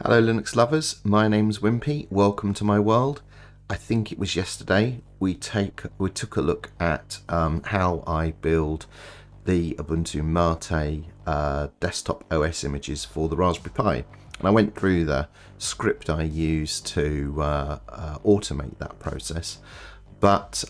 Hello Linux lovers, my name's Wimpy, welcome to my world. I think it was yesterday we took a look at how I build the Ubuntu MATE desktop OS images for the Raspberry Pi. And I went through the script I used to automate that process. But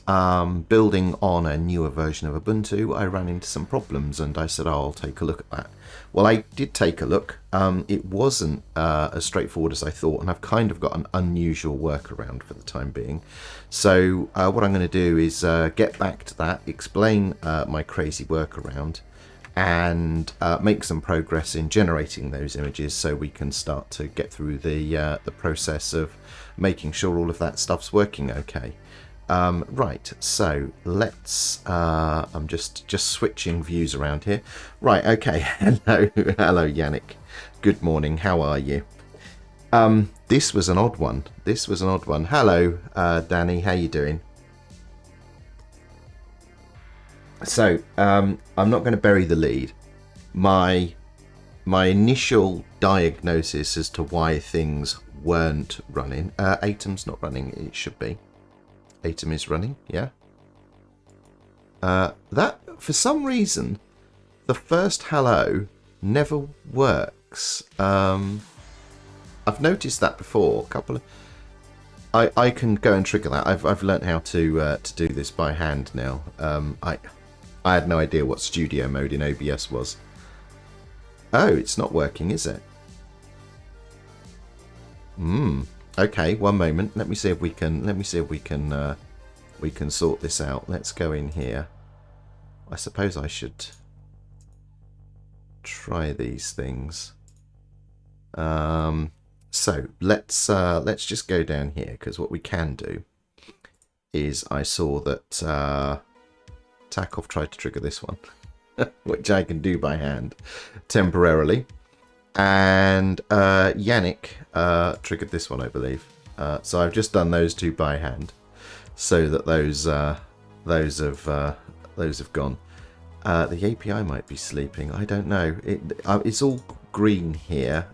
building on a newer version of Ubuntu, I ran into some problems and I said, oh, I'll take a look at that. Well, I did take a look. It wasn't as straightforward as I thought, and I've kind of got an unusual workaround for the time being. So what I'm going to do is get back to that, explain my crazy workaround, and make some progress in generating those images so we can start to get through the process of making sure all of that stuff's working okay. Right, so let's, I'm just switching views around here. Right, okay, hello Yannick, good morning, how are you? This was an odd one, Hello, Danny, how you doing? So, I'm not going to bury the lead. My initial diagnosis as to why things weren't running, Atom's not running, it should be. Atom is running, yeah. That, for some reason, the first hello never works. I've noticed that before. I can go and trigger that. I've learnt how to do this by hand now. I had no idea what studio mode in OBS was. Oh, it's not working, is it? Okay, one moment. Let me see if we can. We can sort this out. Let's go in here. I suppose I should try these things. So let's just go down here, because what we can do is I saw that Takov tried to trigger this one, which I can do by hand temporarily. And Yannick triggered this one, I believe. So I've just done those two by hand, so that those have gone. The API might be sleeping. I don't know. It's all green here.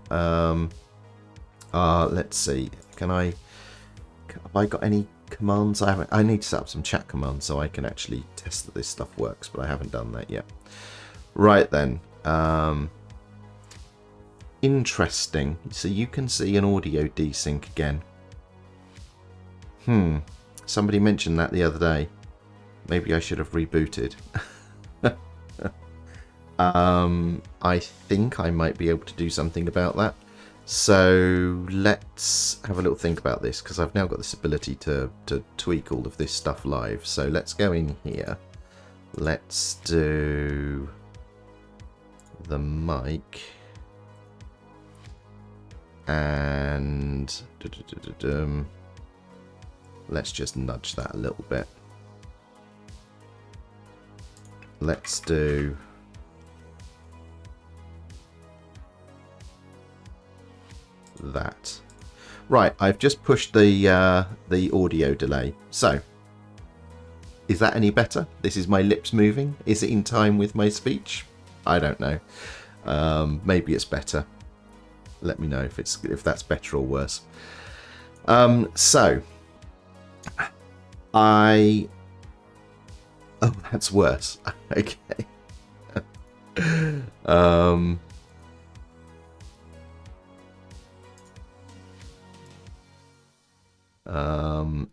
Let's see. Have I got any commands? I haven't. I need to set up some chat commands so I can actually test that this stuff works, but I haven't done that yet. Right then. Interesting. So you can see an audio desync again. Somebody mentioned that the other day. Maybe I should have rebooted. I think I might be able to do something about that. So let's have a little think about this, because I've now got this ability to tweak all of this stuff live. So let's go in here. Let's do the mic. And let's just nudge that a little bit. Let's do that. Right, I've just pushed the audio delay. So, is that any better? This is my lips moving. Is it in time with my speech? I don't know. Maybe it's better. Let me know if that's better or worse. So oh, that's worse. Okay.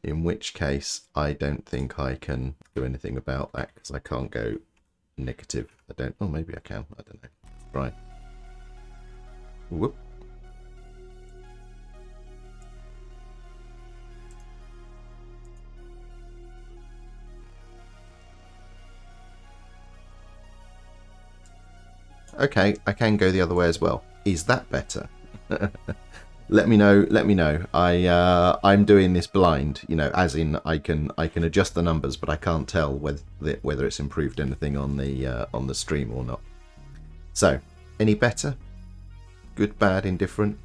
In which case I don't think I can do anything about that, because I can't go negative. Oh, maybe I can. I don't know. Right. Whoop. Okay, I can go the other way as well. Is that better? Let me know. I'm doing this blind, as in I can adjust the numbers, but I can't tell whether it's improved anything on the stream or not. So, any better? Good, bad, indifferent?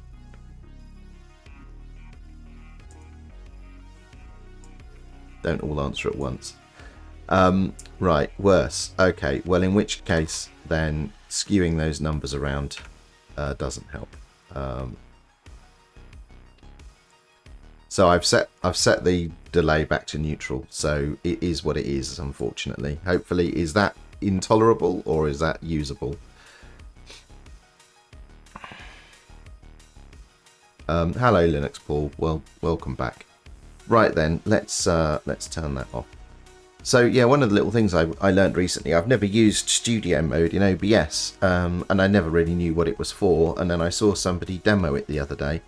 Don't all answer at once. Right, worse. Okay, well, in which case then skewing those numbers around doesn't help. So I've set the delay back to neutral, so it is what it is, unfortunately. Hopefully, is that intolerable or is that usable? Hello Linux Paul, well, welcome back. Right then, let's turn that off. So yeah, one of the little things I learned recently, I've never used studio mode in OBS, and I never really knew what it was for, and then I saw somebody demo it the other day.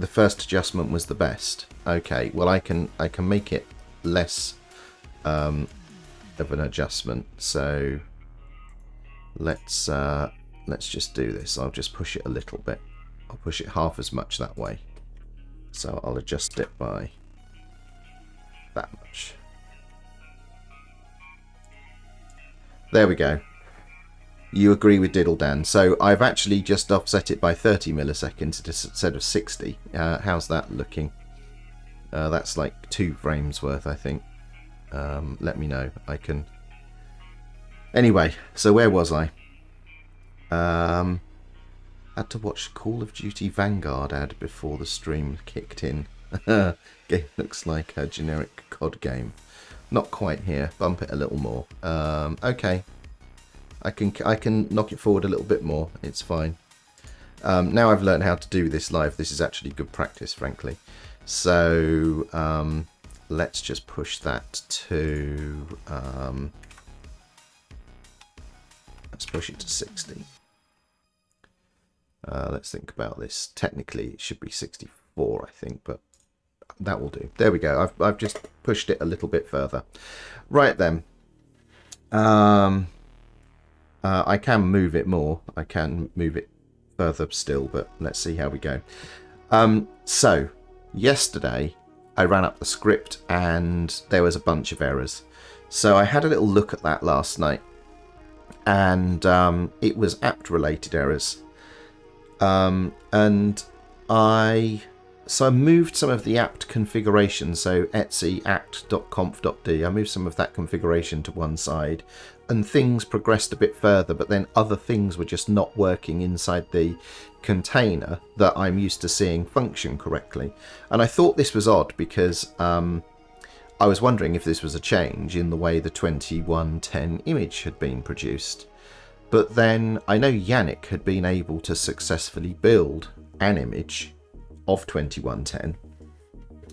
The first adjustment was the best. Okay, well I can make it less of an adjustment. So let's just do this. I'll just push it a little bit. I'll push it half as much that way. So I'll adjust it by that much. There we go. You agree with Diddle Dan. So I've actually just offset it by 30 milliseconds instead of 60. How's that looking? That's like 2 frames worth, I think. Let me know. I can... Anyway, so where was I? Had to watch Call of Duty Vanguard ad before the stream kicked in. Game looks like a generic COD game. Not quite here. Bump it a little more. Okay. I can knock it forward a little bit more. It's fine. Now I've learned how to do this live. This is actually good practice, frankly. So let's just push that to... let's push it to 60. Let's think about this. Technically, it should be 64, I think, but that will do. There we go. I've just pushed it a little bit further. Right then. I can move it more. I can move it further still, but let's see how we go. So, yesterday, I ran up the script and there was a bunch of errors. So I had a little look at that last night, and it was apt-related errors. And I moved some of the apt configuration, so etc apt.conf.d, I moved some of that configuration to one side, and things progressed a bit further, but then other things were just not working inside the container that I'm used to seeing function correctly. And I thought this was odd because I was wondering if this was a change in the way the 2110 image had been produced. But then I know Yannick had been able to successfully build an image of 2110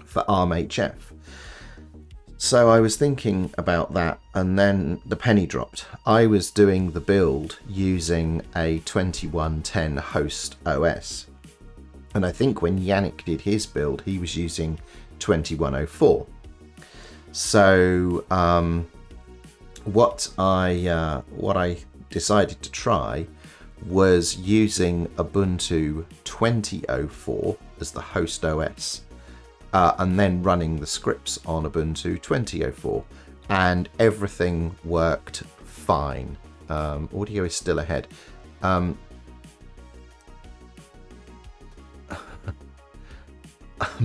for ARMHF. So I was thinking about that, and then the penny dropped. I was doing the build using a 2110 host OS. And I think when Yannick did his build, he was using 2104. So what I decided to try was using Ubuntu 2004 as the host OS, and then running the scripts on Ubuntu 2004, and everything worked fine. Audio is still ahead. I'm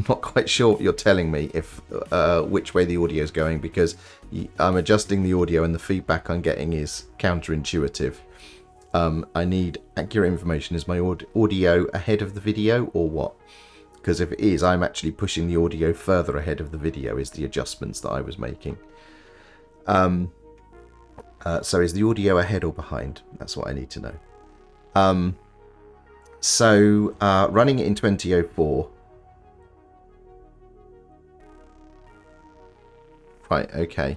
not quite sure what you're telling me, if which way the audio is going, because I'm adjusting the audio and the feedback I'm getting is counterintuitive. I need accurate information. Is my audio ahead of the video or what? Because if it is, I'm actually pushing the audio further ahead of the video, is the adjustments that I was making. So is the audio ahead or behind? That's what I need to know. So running it in 2004. Right, okay.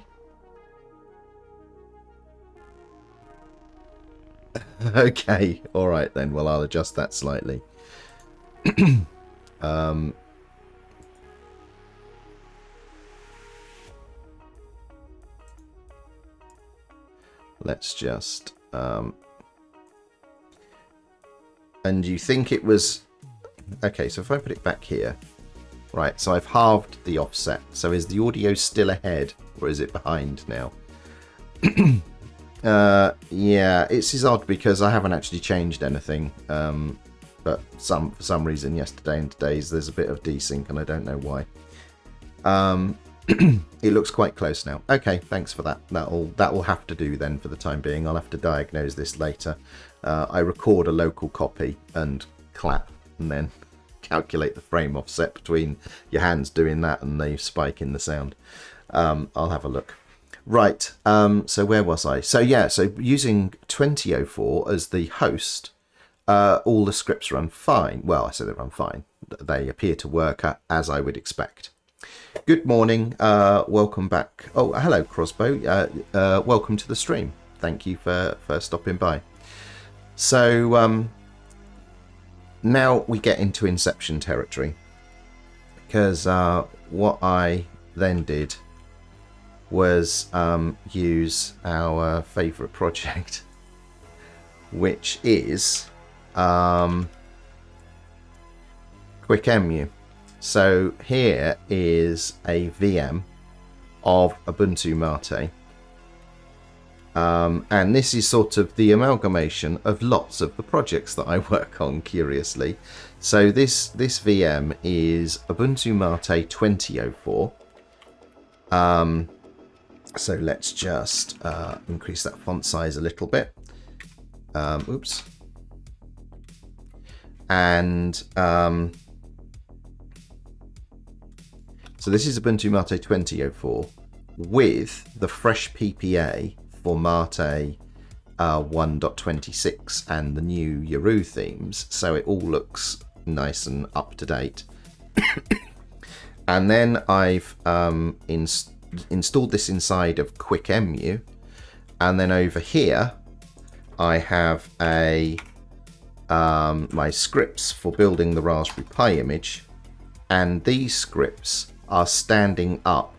Okay, alright then. Well, I'll adjust that slightly. Let's just... and you think it was... Okay, so if I put it back here... Right, so I've halved the offset. So is the audio still ahead, or is it behind now? Yeah, it's odd because I haven't actually changed anything. But for some reason yesterday and today's there's a bit of desync, and I don't know why. It looks quite close now. Okay, thanks for that. That will have to do then for the time being. I'll have to diagnose this later. I record a local copy and clap, and then calculate the frame offset between your hands doing that and the spike in the sound. I'll have a look. Right, so where was I? So yeah, so using 2004 as the host, all the scripts run fine. Well, I say they run fine. They appear to work as I would expect. Good morning, welcome back. Oh, hello, Crossbow. Welcome to the stream. Thank you for stopping by. So now we get into Inception territory, because what I then did was use our favourite project, which is qemu. So here is a VM of Ubuntu MATE, and this is sort of the amalgamation of lots of the projects that I work on, curiously. So this VM is Ubuntu MATE 2004. So let's just increase that font size a little bit. Oops. And so this is Ubuntu MATE 2004 with the fresh PPA for MATE 1.26 and the new Yaru themes. So it all looks nice and up to date. And then I've installed this inside of qemu, and then over here I have my scripts for building the Raspberry Pi image, and these scripts are standing up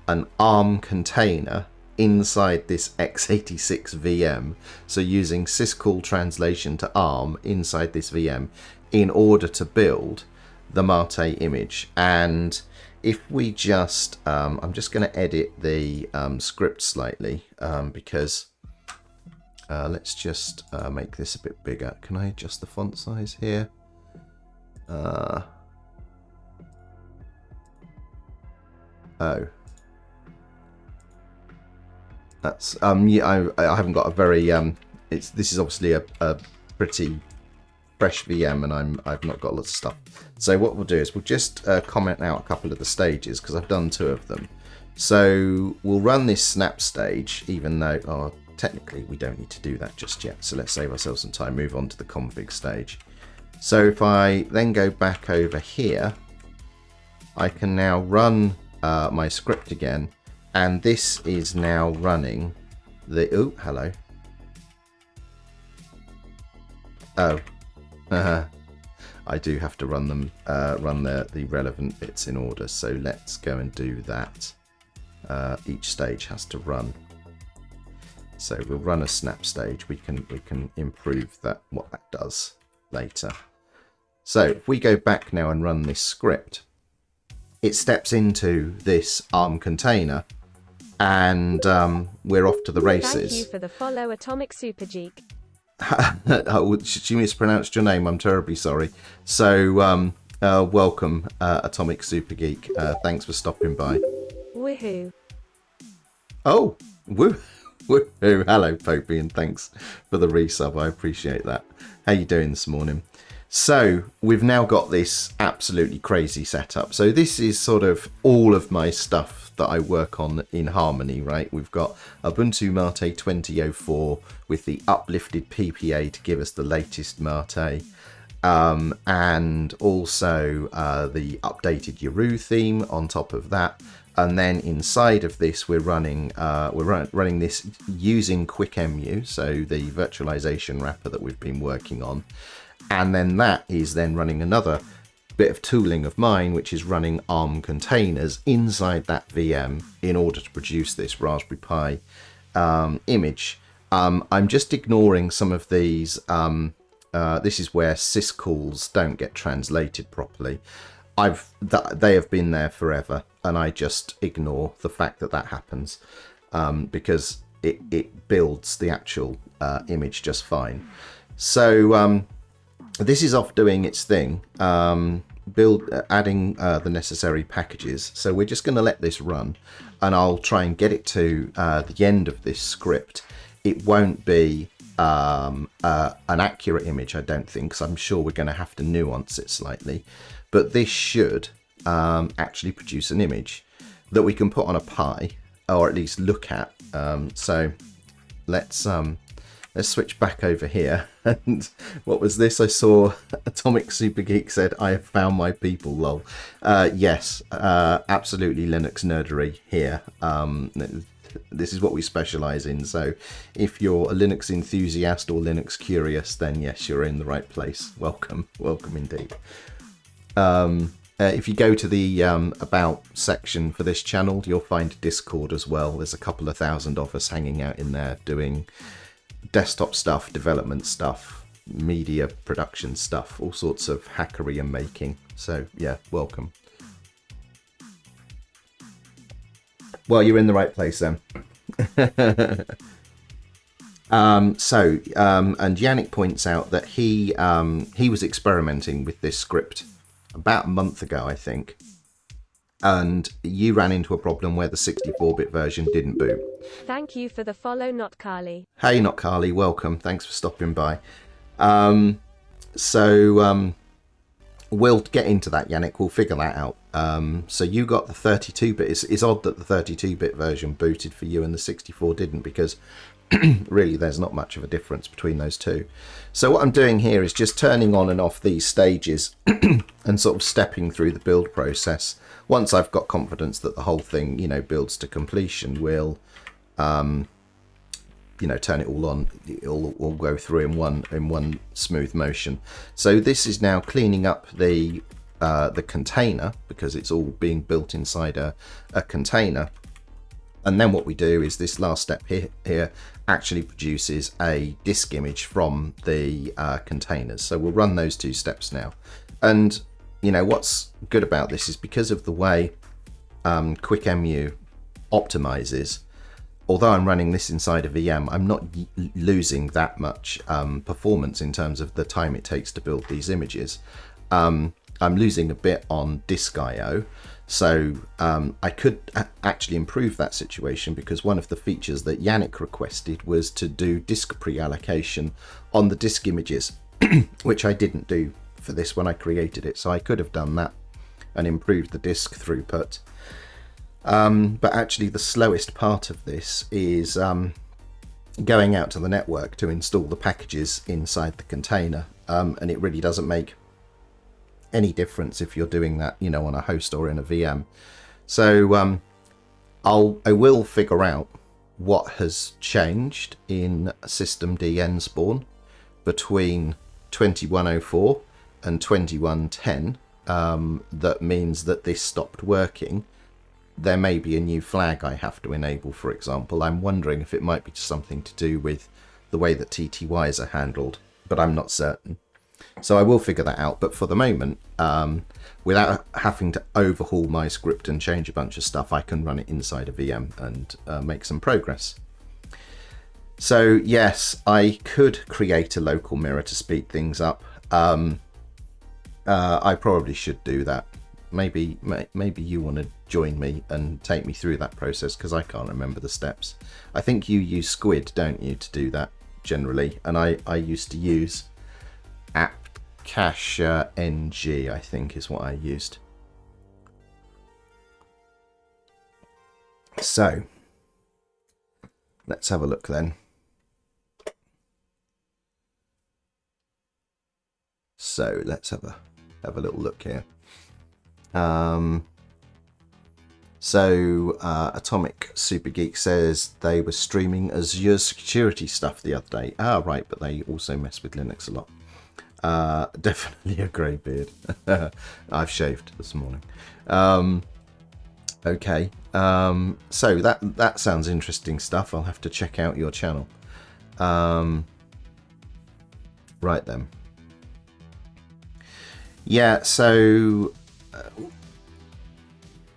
an ARM container inside this x86 VM, so using syscall translation to ARM inside this VM in order to build the MATE image. And if we just, I'm just going to edit the script slightly, because let's just make this a bit bigger. Can I adjust the font size here? Oh. That's, yeah, I haven't got a very, this is obviously a pretty fresh VM, and I've not got lots of stuff. So what we'll do is we'll just comment out a couple of the stages, because I've done 2 of them. So we'll run this snap stage, even though technically we don't need to do that just yet. So let's save ourselves some time, move on to the config stage. So if I then go back over here, I can now run my script again, and this is now running the, oh, hello. Oh. I do have to run them, run the relevant bits in order. So let's go and do that. Each stage has to run. So we'll run a snap stage. We can improve that, what that does later. So if we go back now and run this script, it steps into this ARM container, and we're off to the races. Thank you for the follow, Atomic Supergeek. She mispronounced your name. I'm terribly sorry. So welcome, Atomic Super Geek. Thanks for stopping by. Woohoo! Oh, woohoo! Hello, Popey, and thanks for the resub. I appreciate that. How you doing this morning? So we've now got this absolutely crazy setup. So this is sort of all of my stuff that I work on in Harmony, right? We've got Ubuntu MATE 2004 with the uplifted PPA to give us the latest MATE, and also the updated Yaru theme on top of that. And then inside of this, we're running this using qemu, so the virtualization wrapper that we've been working on. And then that is then running another bit of tooling of mine, which is running ARM containers inside that VM in order to produce this Raspberry Pi image. I'm just ignoring some of these. This is where syscalls don't get translated properly. They have been there forever, and I just ignore the fact that that happens, because it builds the actual image just fine. So this is off doing its thing, adding the necessary packages. So we're just going to let this run, and I'll try and get it to the end of this script. It won't be an accurate image, I don't think, because I'm sure we're going to have to nuance it slightly. but this should actually produce an image that we can put on a Pi, or at least look at. So let's switch back over here. And what was this? I saw Atomic Super Geek said, "I have found my people." Lol. Yes, absolutely Linux nerdery here. This is what we specialize in. So if you're a Linux enthusiast or Linux curious, then yes, you're in the right place. Welcome indeed. If you go to the About section for this channel, you'll find Discord as well. There's a couple of thousand of us hanging out in there doing desktop stuff, development stuff, media production stuff, all sorts of hackery and making. So yeah, welcome. Well, you're in the right place then. And Yannick points out that he was experimenting with this script about a month ago, I think, and you ran into a problem where the 64-bit version didn't boot. Thank you for the follow, Not Carly. Hey, Not Carly, welcome. Thanks for stopping by. We'll get into that, Yannick. We'll figure that out. So you got the 32-bit. It's odd that the 32-bit version booted for you and the 64 didn't, because really there's not much of a difference between those two. So what I'm doing here is just turning on and off these stages and sort of stepping through the build process. Once I've got confidence that the whole thing, builds to completion, we'll turn it all on. It'll all go through in one smooth motion. So this is now cleaning up the container, because it's all being built inside a container. And then what we do is this last step here actually produces a disk image from the containers. So we'll run those two steps now. And what's good about this is because of the way QuickEmu optimizes. Although I'm running this inside a VM, I'm not losing that much performance in terms of the time it takes to build these images. I'm losing a bit on disk I/O, so I could actually improve that situation, because one of the features that Yannick requested was to do disk pre-allocation on the disk images, which I didn't do for this when I created it, so I could have done that and improved the disk throughput. But actually the slowest part of this is going out to the network to install the packages inside the container, and it really doesn't make any difference if you're doing that on a host or in a VM. So I will figure out what has changed in systemd-nspawn between 2104 and 2110 that means that this stopped working. There may be a new flag I have to enable, for example. I'm wondering if it might be something to do with the way that TTYs are handled, but I'm not certain. So I will figure that out. But for the moment, without having to overhaul my script and change a bunch of stuff, I can run it inside a VM and make some progress. So yes, I could create a local mirror to speed things up. I probably should do that. Maybe you want to join me and take me through that process, because I can't remember the steps. I think you use Squid, don't you, to do that generally? And I used to use app-cache-ng, I think is what I used. So let's have a look then. So let's have a little look here. Atomic Super Geek says they were streaming Azure security stuff the other day. Ah, right, but they also mess with Linux a lot. Definitely a grey beard. I've shaved this morning. Okay, so that sounds interesting stuff. I'll have to check out your channel. Right then. Yeah, so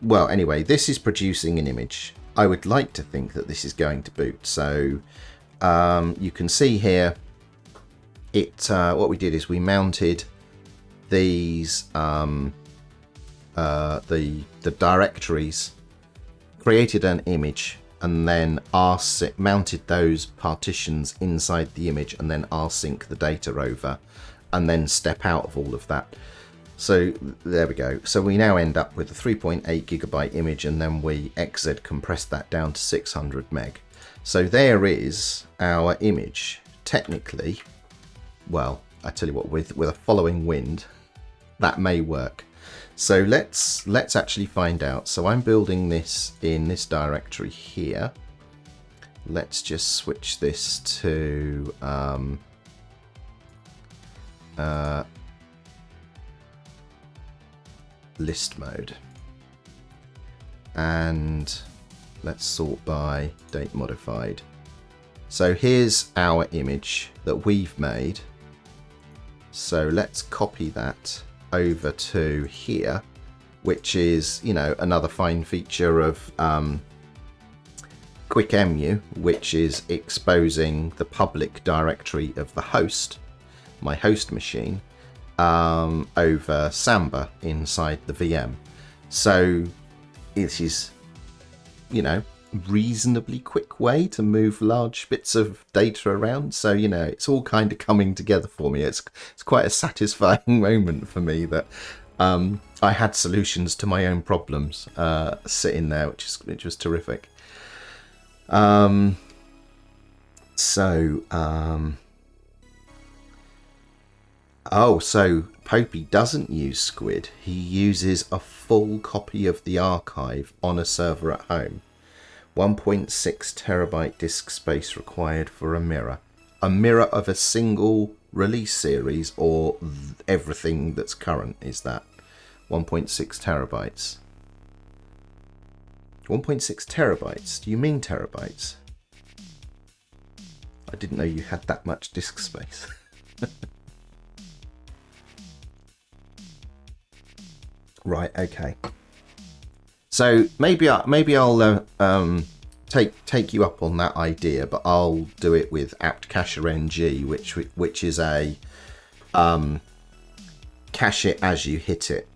well, anyway, this is producing an image. I would like to think that this is going to boot. So you can see here, what we did is we mounted these the directories, created an image, and then mounted those partitions inside the image, and then rsync the data over, and then step out of all of that. So there we go. So we now end up with a 3.8 gigabyte image, and then we XZ compress that down to 600 meg. So there is our image. Technically, well, I tell you what, with a following wind, that may work. So let's actually find out. So I'm building this in this directory here. Let's just switch this to list mode, and let's sort by date modified. So here's our image that we've made. So let's copy that over to here, which is, you know, another fine feature of qemu, which is exposing the public directory of the host, my host machine, over Samba inside the VM. So it is, you know, reasonably quick way to move large bits of data around. So, you know, it's all kind of coming together for me. It's quite a satisfying moment for me that I had solutions to my own problems sitting there, which was terrific. So Popey doesn't use Squid. He uses a full copy of the archive on a server at home. 1.6 terabyte disk space required for a mirror. A mirror of a single release series, or everything that's current is that? 1.6 terabytes. 1.6 terabytes? Do you mean terabytes? I didn't know you had that much disk space. Right, okay. So maybe I'll take you up on that idea, but I'll do it with apt-cacher-ng, which is a cache it as you hit it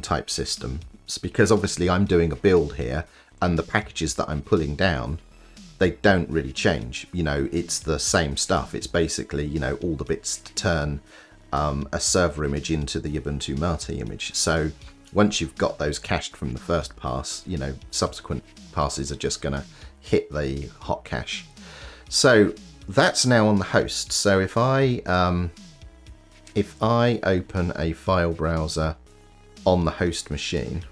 type system. It's because obviously I'm doing a build here, and the packages that I'm pulling down, they don't really change. You know, it's the same stuff. It's basically, you know, all the bits to turn a server image into the Ubuntu MATE image. So once you've got those cached from the first pass, you know, subsequent passes are just going to hit the hot cache. So that's now on the host. So if I open a file browser on the host machine,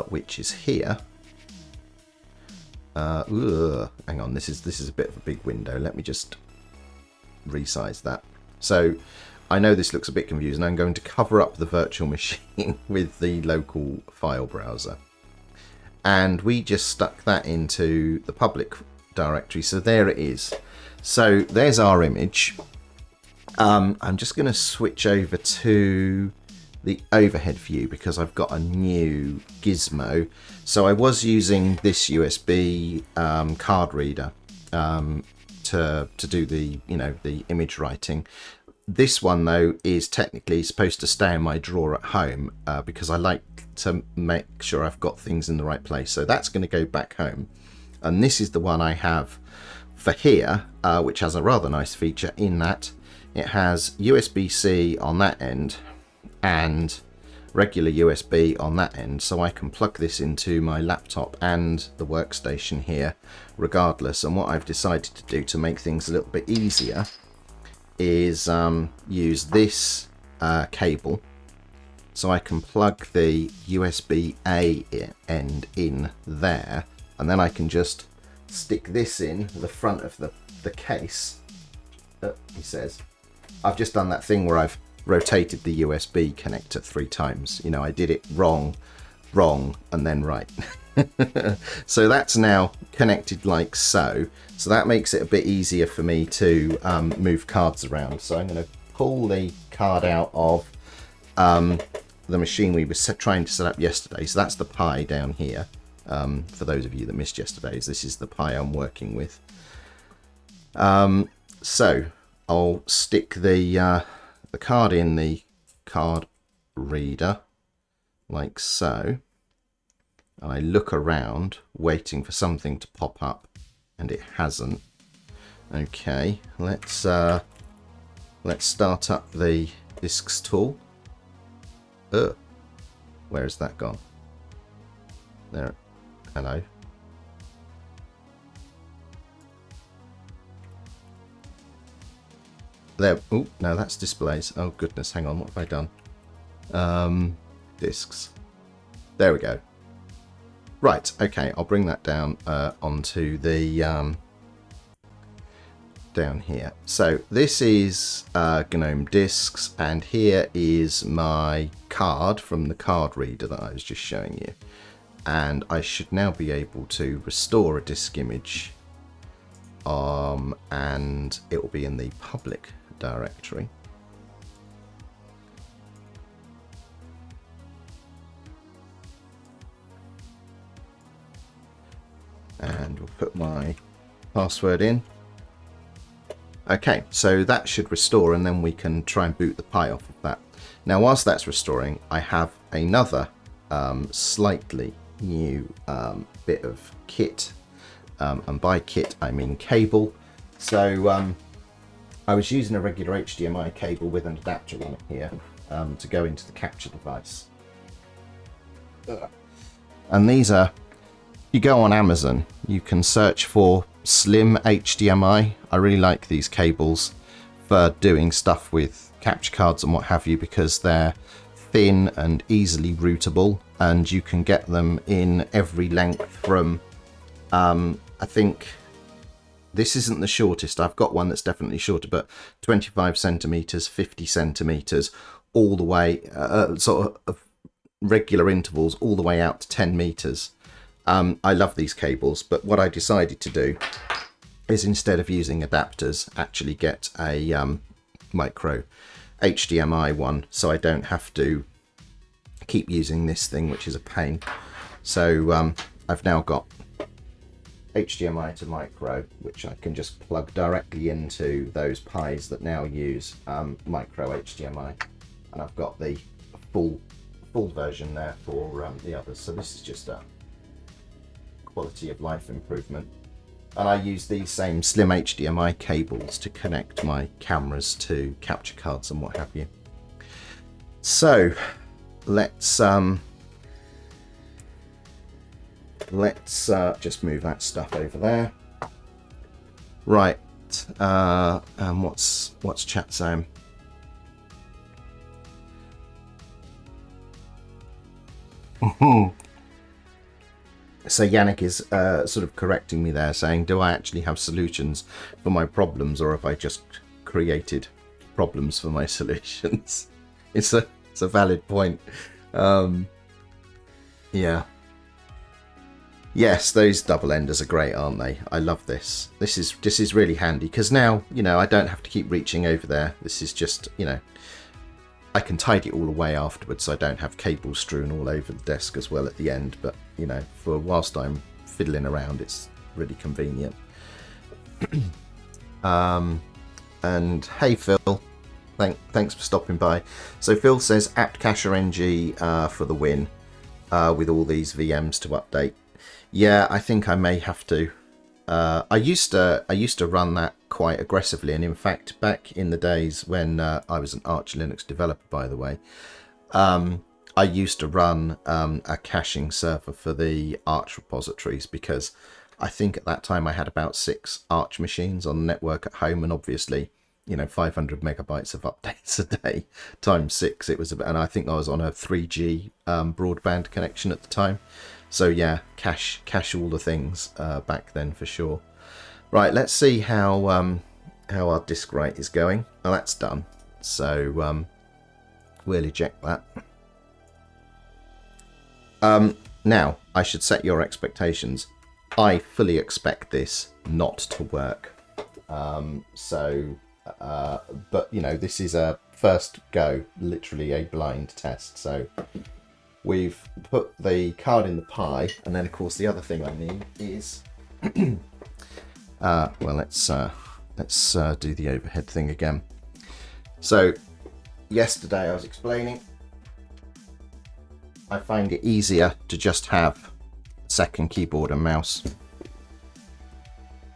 which is here, hang on, this is a bit of a big window. Let me just resize that. So I know this looks a bit confusing. I'm going to cover up the virtual machine with the local file browser. And we just stuck that into the public directory. So there it is. So there's our image. I'm just going to switch over to the overhead view because I've got a new gizmo. So I was using this USB card reader to do the, you know, the image writing. This one, though, is technically supposed to stay in my drawer at home because I like to make sure I've got things in the right place. So that's going to go back home. And this is the one I have for here, which has a rather nice feature in that it has USB-C on that end and regular USB on that end. So I can plug this into my laptop and the workstation here regardless. And what I've decided to do to make things a little bit easier is use this cable, so I can plug the USB-A end in there, and then I can just stick this in the front of the case. He says, I've just done that thing where I've rotated the USB connector 3 times. You know, I did it wrong, and then right. So that's now connected like so. So that makes it a bit easier for me to move cards around. So I'm going to pull the card out of the machine we were trying to set up yesterday. So that's the Pi down here. For those of you that missed yesterday's, this is the Pi I'm working with. So I'll stick the card in the card reader like so. I look around waiting for something to pop up, and it hasn't. Okay, let's start up the disks tool. Ugh. Where has that gone? There. Hello. There. Oh, no, that's displays. Oh, goodness. Hang on. What have I done? Disks. There we go. Right. Okay. I'll bring that down onto the down here. So this is GNOME disks, and here is my card from the card reader that I was just showing you. And I should now be able to restore a disk image, and it will be in the public directory. And we'll put my password in. Okay, so that should restore, and then we can try and boot the Pi off of that. Now, whilst that's restoring, I have another slightly new bit of kit, and by kit I mean cable. So I was using a regular HDMI cable with an adapter on it here to go into the capture device. And these are, you go on Amazon, you can search for slim HDMI. I really like these cables for doing stuff with capture cards and what have you, because they're thin and easily routable, and you can get them in every length from I think this isn't the shortest, I've got one that's definitely shorter, but 25 centimeters, 50 centimeters, all the way sort of regular intervals all the way out to 10 meters. I love these cables, but what I decided to do is, instead of using adapters, actually get a micro HDMI one, so I don't have to keep using this thing, which is a pain. So I've now got HDMI to micro, which I can just plug directly into those Pis that now use micro HDMI, and I've got the full version there for the others. So this is just a quality of life improvement. And I use these same slim HDMI cables to connect my cameras to capture cards and what have you. So let's just move that stuff over there. Right, what's chat saying? So Yannick is sort of correcting me there, saying, do I actually have solutions for my problems, or have I just created problems for my solutions? It's a valid point. Yeah. Yes, those double enders are great, aren't they? I love this. This is really handy, because now, you know, I don't have to keep reaching over there. This is just, you know, I can tidy it all away afterwards, so I don't have cables strewn all over the desk as well at the end. But, you know, for whilst I'm fiddling around, it's really convenient. And hey, Phil, thanks for stopping by. So Phil says apt cacher ng for the win with all these VMs to update. Yeah, I think I may have to. I used to run that quite aggressively, and in fact, back in the days when I was an Arch Linux developer, by the way, I used to run a caching server for the Arch repositories, because I think at that time I had about 6 Arch machines on the network at home, and obviously, you know, 500 megabytes of updates a day times 6. It was, and I think I was on a 3G broadband connection at the time. So yeah, cache all the things back then for sure. Right, let's see how our disk write is going. Well, that's done. So we'll eject that. Now, I should set your expectations. I fully expect this not to work. But you know, this is a first go, literally a blind test. So we've put the card in the Pi, and then of course the other thing I need is well, let's do the overhead thing again. So yesterday I was explaining, I find it easier to just have a second keyboard and mouse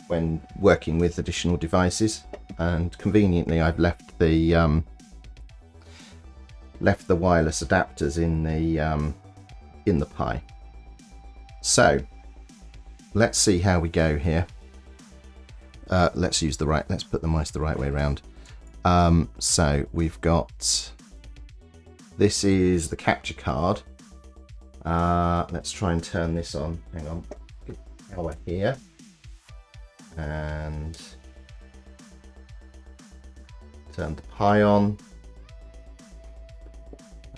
when working with additional devices, and conveniently I've left the left the wireless adapters in the Pi. So let's see how we go here. Let's put the mice the right way around. So we've got, this is the capture card. Let's try and turn this on. Hang on, power here, and turn the Pi on.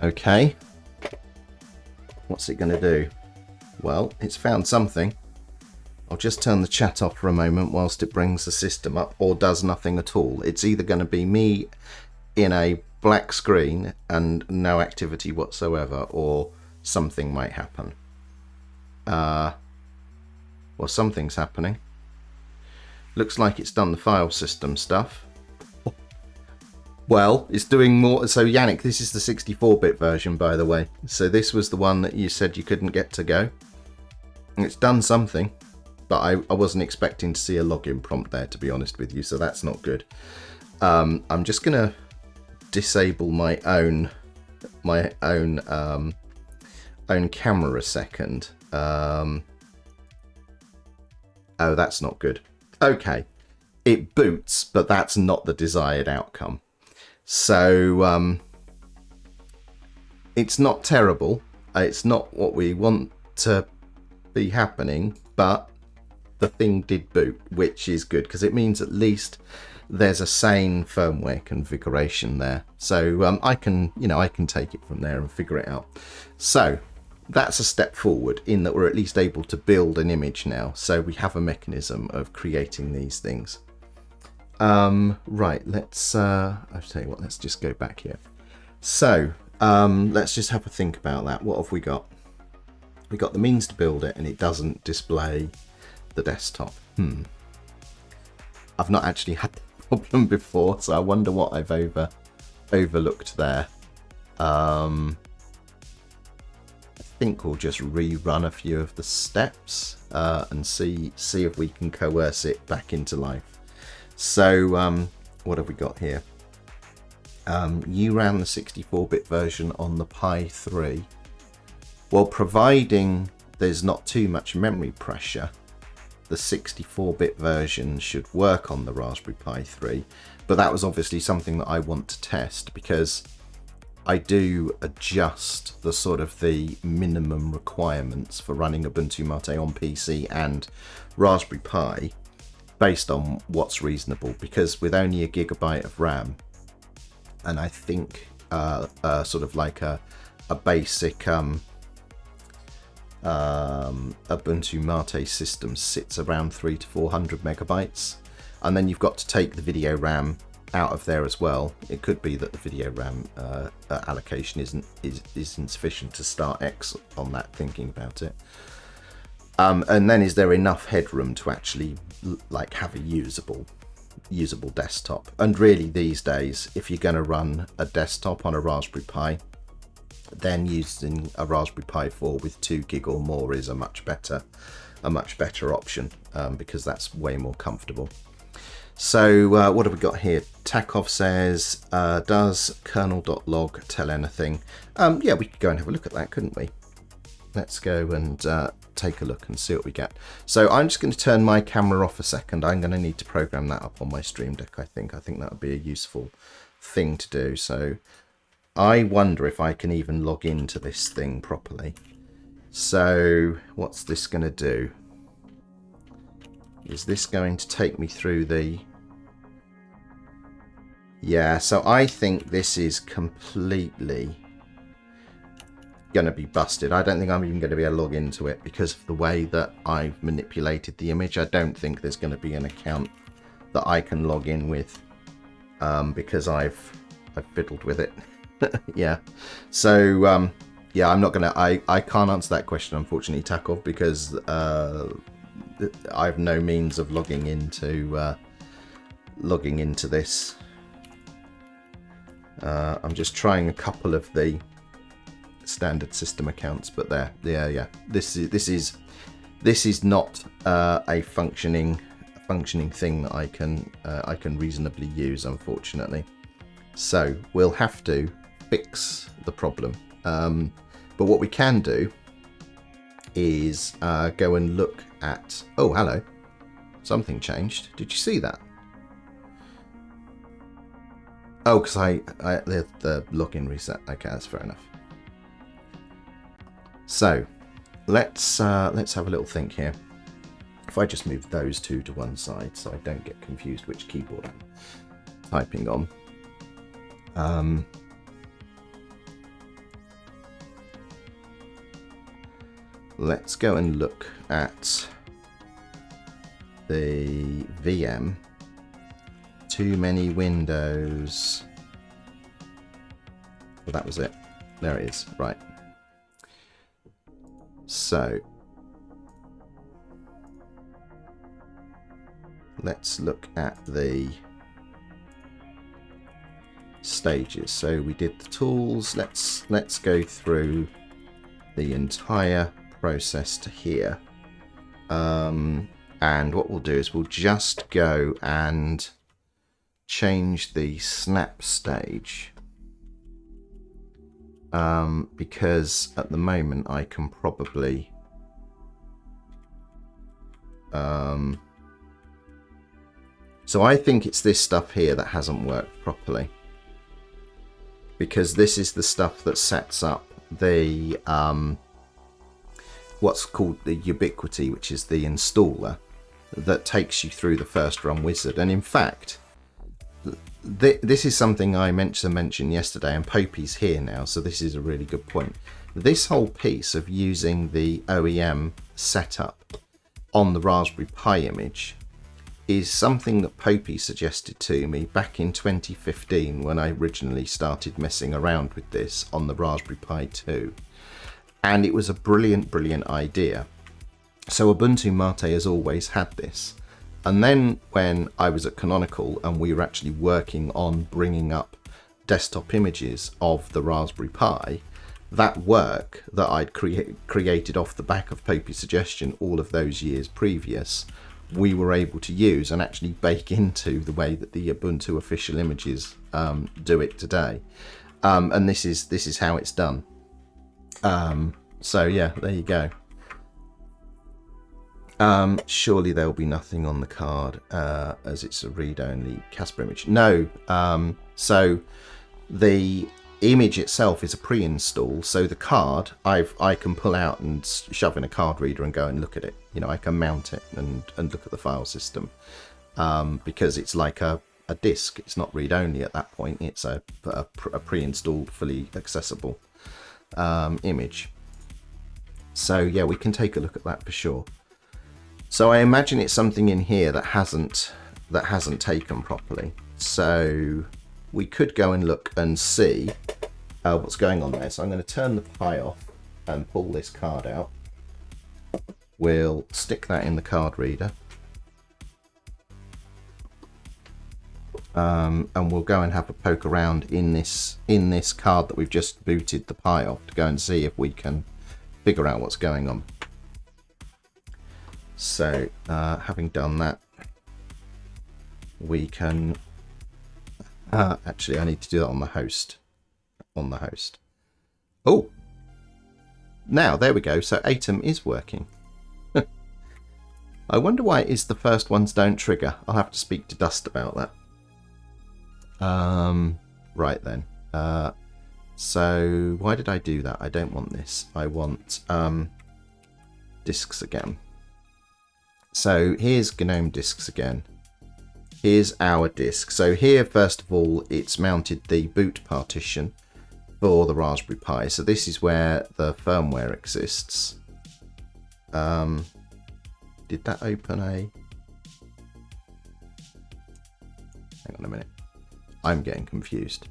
Okay, what's it going to do? Well, it's found something. I'll just turn the chat off for a moment whilst it brings the system up, or does nothing at all. It's either going to be me in a black screen and no activity whatsoever, or something might happen. Well, something's happening. Looks like it's done the file system stuff. Well, it's doing more. So Yannick, this is the 64-bit version, by the way. So this was the one that you said you couldn't get to go. It's done something, but I wasn't expecting to see a login prompt there, to be honest with you. So that's not good. I'm just gonna disable my own camera a second. Oh, that's not good. Okay, it boots, but that's not the desired outcome. So it's not terrible. It's not what we want to be happening, but the thing did boot, which is good because it means at least there's a sane firmware configuration there. So I can take it from there and figure it out. So that's a step forward in that we're at least able to build an image now. So we have a mechanism of creating these things. Right, let's I'll tell you what, let's just go back here. So let's just have a think about that. What have we got? We got the means to build it, and it doesn't display the desktop. I've not actually had that problem before, so I wonder what I've overlooked there. I think we'll just rerun a few of the steps and see if we can coerce it back into life. So what have we got here? You ran the 64-bit version on the Pi 3. Well, providing there's not too much memory pressure, the 64-bit version should work on the Raspberry Pi 3. But that was obviously something that I want to test, because I do adjust the sort of the minimum requirements for running Ubuntu MATE on PC and Raspberry Pi based on what's reasonable, because with only 1 GB of RAM, and I think sort of like a basic Ubuntu MATE system sits around 300 to 400 megabytes, and then you've got to take the video RAM out of there as well. It could be that the video RAM allocation isn't sufficient to start X on that, thinking about it. And then is there enough headroom to actually like have a usable desktop? And really these days, if you're going to run a desktop on a Raspberry Pi, then using a Raspberry Pi 4 with 2 gig or more is a much better option, because that's way more comfortable. So what have we got here? Takov says, does kernel.log tell anything? Yeah, we could go and have a look at that, couldn't we? Let's go and take a look and see what we get. So I'm just going to turn my camera off a second. I'm going to need to program that up on my Stream Deck, I think. I think that would be a useful thing to do. So I wonder if I can even log into this thing properly. So what's this going to do? Is this going to take me through the... Yeah, so I think this is completely going to be busted. I don't think I'm even going to be able to log into it because of the way that I've manipulated the image. I don't think there's going to be an account that I can log in with because I've fiddled with it. Yeah. So yeah, I'm not going to... I can't answer that question, unfortunately, Takov, because I have no means of logging into this. I'm just trying a couple of the standard system accounts, but yeah. This is not a functioning thing that I can reasonably use, unfortunately. So we'll have to fix the problem. But what we can do is go and look at... Oh, hello. Something changed. Did you see that? Oh, because the login reset. Okay, that's fair enough. So let's have a little think here. If I just move those two to one side so I don't get confused which keyboard I'm typing on. Let's go and look at the VM. Too many windows. Well, that was it. There it is. Right. So let's look at the stages. So we did the tools. Let's go through the entire process to here. And what we'll do is we'll just go and change the snap stage. Because at the moment I can probably so I think it's this stuff here that hasn't worked properly, because this is the stuff that sets up the what's called the Ubiquity, which is the installer that takes you through the first run wizard. And in fact, this is something I meant to mention yesterday, and Popey's here now, so this is a really good point. This whole piece of using the OEM setup on the Raspberry Pi image is something that Popey suggested to me back in 2015 when I originally started messing around with this on the Raspberry Pi 2. And it was a brilliant, brilliant idea. So Ubuntu MATE has always had this. And then when I was at Canonical and we were actually working on bringing up desktop images of the Raspberry Pi, that work that I'd created off the back of Popey's suggestion all of those years previous, we were able to use and actually bake into the way that the Ubuntu official images do it today. And this is how it's done. So yeah, there you go. Surely there'll be nothing on the card as it's a read-only Casper image. No, so the image itself is a pre-install, so the card I can pull out and shove in a card reader and go and look at it. You know, I can mount it and look at the file system because it's like a disk. It's not read-only at that point. It's a pre-installed, fully accessible image. So yeah, we can take a look at that for sure. So I imagine it's something in here that hasn't taken properly. So we could go and look and see what's going on there. So I'm going to turn the Pi off and pull this card out. We'll stick that in the card reader. And we'll go and have a poke around in this card that we've just booted the Pi off to go and see if we can figure out what's going on. So having done that, we can actually I need to do that on the host. Oh, now there we go. So Atom is working. I wonder why it is the first ones don't trigger. I'll have to speak to Dust about that. Right then. So why did I do that? I don't want this. I want disks again. So here's GNOME disks again. Here's our disk. So here, first of all, it's mounted the boot partition for the Raspberry Pi. So this is where the firmware exists. Did that open a... Hang on a minute. I'm getting confused.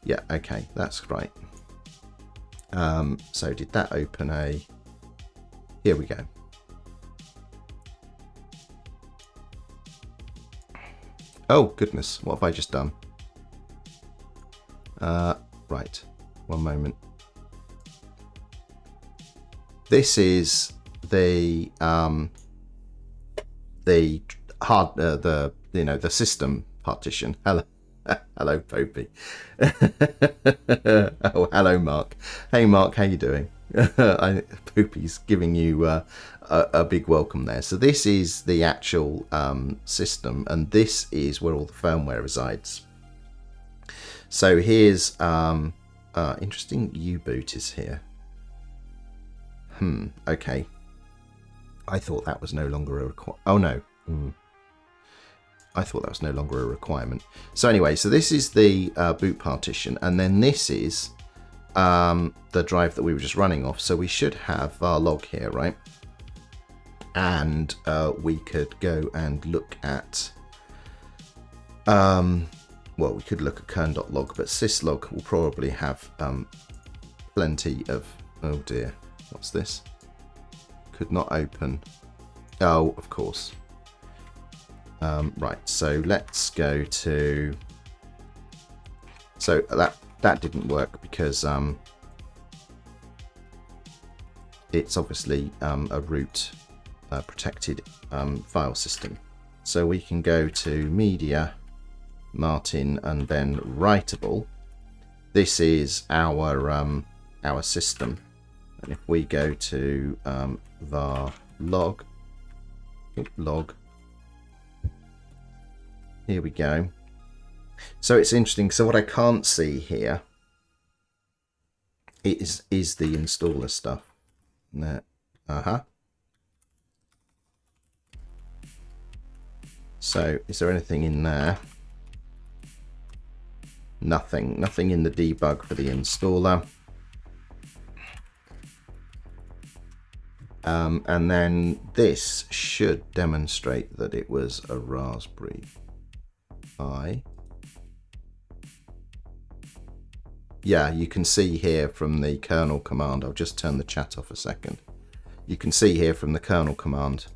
Yeah, okay, that's right. So did that open a... Here we go. Oh, goodness. What have I just done? Right. One moment. This is the the system partition. Hello. Hello, Popey. Oh, hello, Mark. Hey, Mark, how you doing? Poopy's giving you a big welcome there. So this is the actual system, and this is where all the firmware resides. So here's interesting. U-boot is here. Okay. I thought that was no longer a requirement. Oh no. I thought that was no longer a requirement. So anyway, so this is the boot partition, and then this is the drive that we were just running off. So we should have our log here, right? And we could go and look at well, we could look at kern.log, but syslog will probably have plenty of... Oh dear, what's this? Could not open. Oh, of course. Right, so let's go to... So that didn't work because it's obviously a root protected file system. So we can go to Media, Martin, and then Writable. This is our system, and if we go to var log, here we go. So it's interesting. So what I can't see here is the installer stuff. So is there anything in there? Nothing in the debug for the installer. And then this should demonstrate that it was a Raspberry Pi. Yeah, you can see here from the kernel command. I'll just turn the chat off a second. You can see here from the kernel command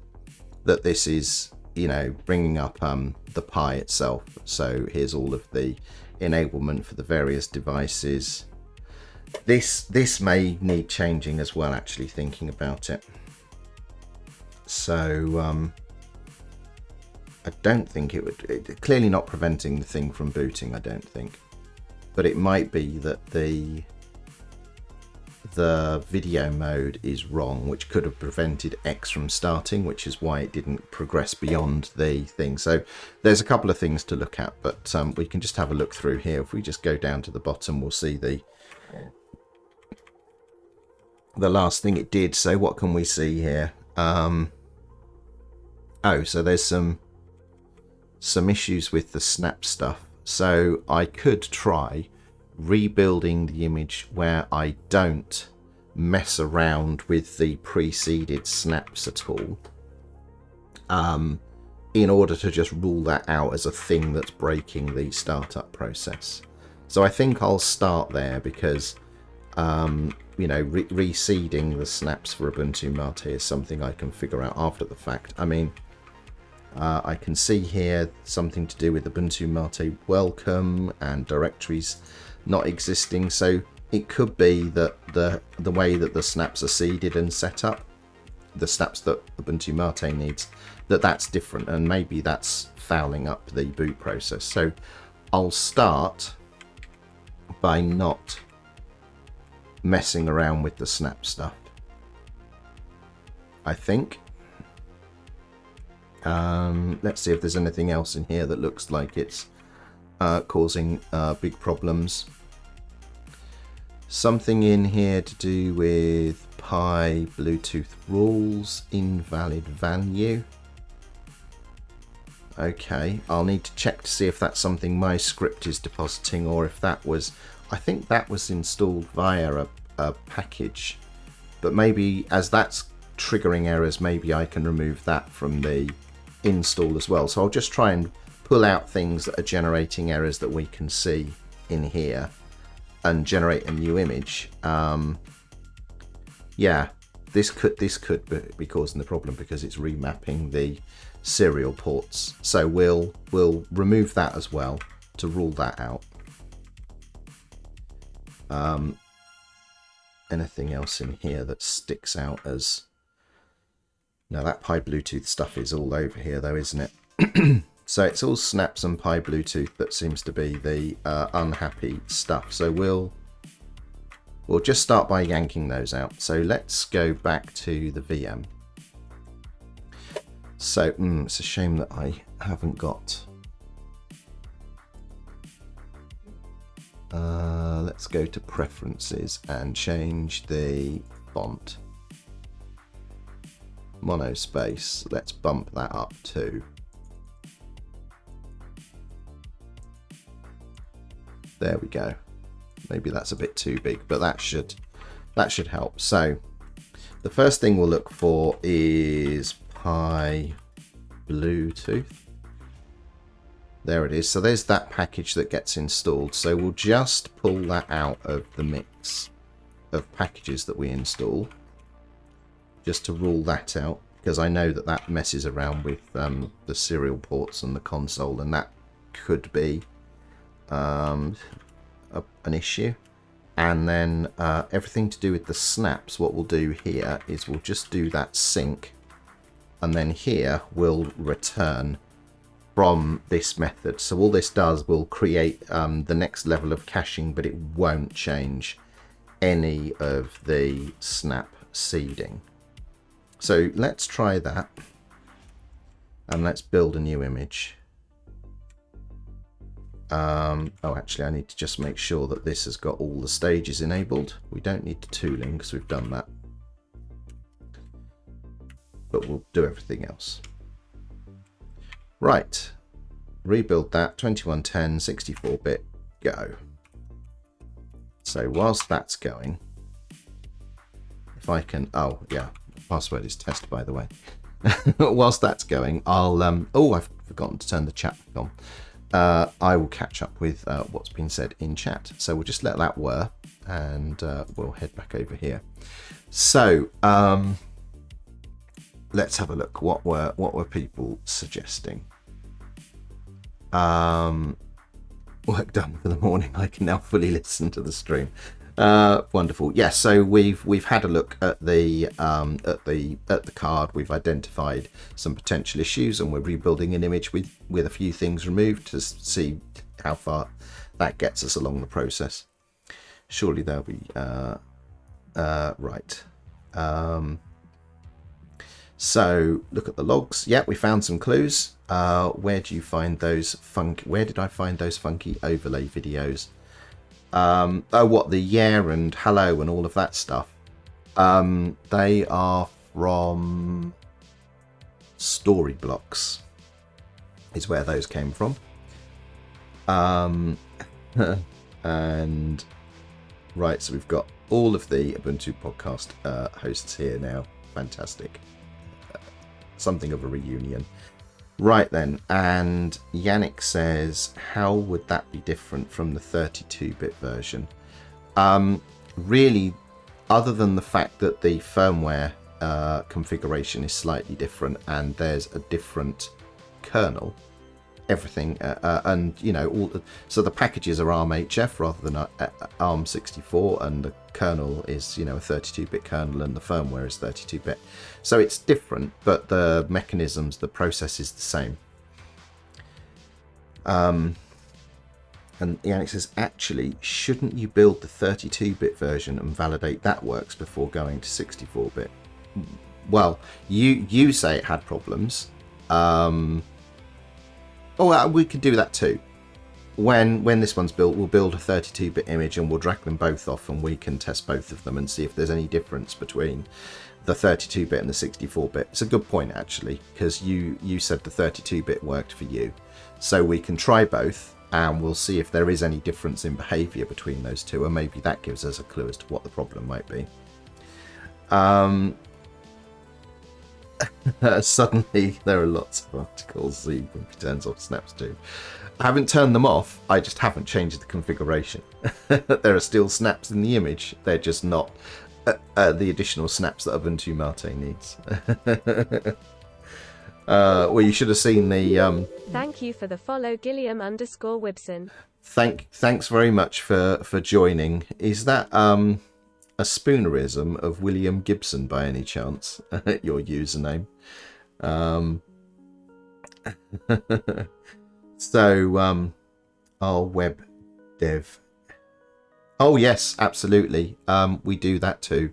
that this is, you know, bringing up the Pi itself. So here's all of the enablement for the various devices. This may need changing as well, actually, thinking about it. So I don't think it would, clearly not preventing the thing from booting, I don't think, but it might be that the video mode is wrong, which could have prevented X from starting, which is why it didn't progress beyond the thing. So there's a couple of things to look at, but we can just have a look through here. If we just go down to the bottom, we'll see the last thing it did. So what can we see here? Oh, so there's some issues with the snap stuff. So I could try rebuilding the image where I don't mess around with the preceded snaps at all, in order to just rule that out as a thing that's breaking the startup process. So I think I'll start there because you know, reseeding the snaps for Ubuntu MATE is something I can figure out after the fact. I mean, I can see here something to do with Ubuntu MATE welcome and directories not existing, so it could be that the way that the snaps are seeded and set up, the snaps that Ubuntu MATE needs, that's different, and maybe that's fouling up the boot process. So I'll start by not messing around with the snap stuff, I think. Let's see if there's anything else in here that looks like it's causing big problems. Something in here to do with Pi Bluetooth rules, invalid value. Okay, I'll need to check to see if that's something my script is depositing, or if that was, I think that was installed via a package, but maybe as that's triggering errors, maybe I can remove that from the install as well. So I'll just try and pull out things that are generating errors that we can see in here and generate a new image. Yeah, this could be causing the problem because it's remapping the serial ports. So we'll remove that as well to rule that out. Anything else in here that sticks out as... No, that Pi Bluetooth stuff is all over here though, isn't it? So it's all snaps and pi Bluetooth that seems to be the unhappy stuff. So we'll just start by yanking those out. So let's go back to the VM. So it's a shame that I haven't got. Let's go to preferences and change the font. Monospace. Let's bump that up to. There we go. Maybe that's a bit too big, but that should help. So the first thing we'll look for is Pi Bluetooth. There it is. So there's that package that gets installed. So we'll just pull that out of the mix of packages that we install, just to rule that out, because I know that that messes around with the serial ports and the console, and that could be an issue. And then everything to do with the snaps, what we'll do here is we'll just do that sync, and then here we'll return from this method. So all this does will create the next level of caching, but it won't change any of the snap seeding. So let's try that, and let's build a new image. Oh, actually I need to just make sure that this has got all the stages enabled. We don't need the tooling because we've done that, but we'll do everything else. Right, rebuild that, 2110, 64-bit, go. So whilst that's going, if I can, oh yeah, password is test, by the way. Whilst that's going, I'll, oh, I've forgotten to turn the chat back on. I will catch up with what's been said in chat. So we'll just let that whir, and we'll head back over here. So let's have a look. What were people suggesting? Work done for the morning. I can now fully listen to the stream. Wonderful. Yes, so we've had a look at the card. We've identified some potential issues, and we're rebuilding an image with a few things removed to see how far that gets us along the process. Surely there'll be right. So look at the logs. Yeah, we found some clues. Where do you find those funky? Where did I find those funky overlay videos? Oh, what, the yeah and hello and all of that stuff. They are from Storyblocks, is where those came from. And right, so we've got all of the Ubuntu podcast hosts here now. Fantastic. Something of a reunion. Right then, and Yannick says, how would that be different from the 32-bit version? Really, other than the fact that the firmware configuration is slightly different and there's a different kernel, everything, and you know, so the packages are ARM-HF rather than ARM64, and the kernel is, you know, a 32-bit kernel, and the firmware is 32-bit. So it's different, but the mechanisms, the process is the same. And Yannick says, actually, shouldn't you build the 32-bit version and validate that works before going to 64-bit? Well, you say it had problems. Oh, we could do that too. When this one's built, we'll build a 32-bit image and we'll drag them both off, and we can test both of them and see if there's any difference between the 32-bit and the 64-bit. It's a good point, actually, because you said the 32-bit worked for you. So we can try both, and we'll see if there is any difference in behavior between those two, and maybe that gives us a clue as to what the problem might be. Suddenly there are lots of articles the Wimpy turns off snaps too. I haven't turned them off, I just haven't changed the configuration. There are still snaps in the image, they're just not the additional snaps that Ubuntu MATE needs. Well, you should have seen the Thank you for the follow, Gilliam_Wibson. Thanks very much for joining. Is that a spoonerism of William Gibson by any chance? Your username. So, our web dev. Oh yes, absolutely. We do that too.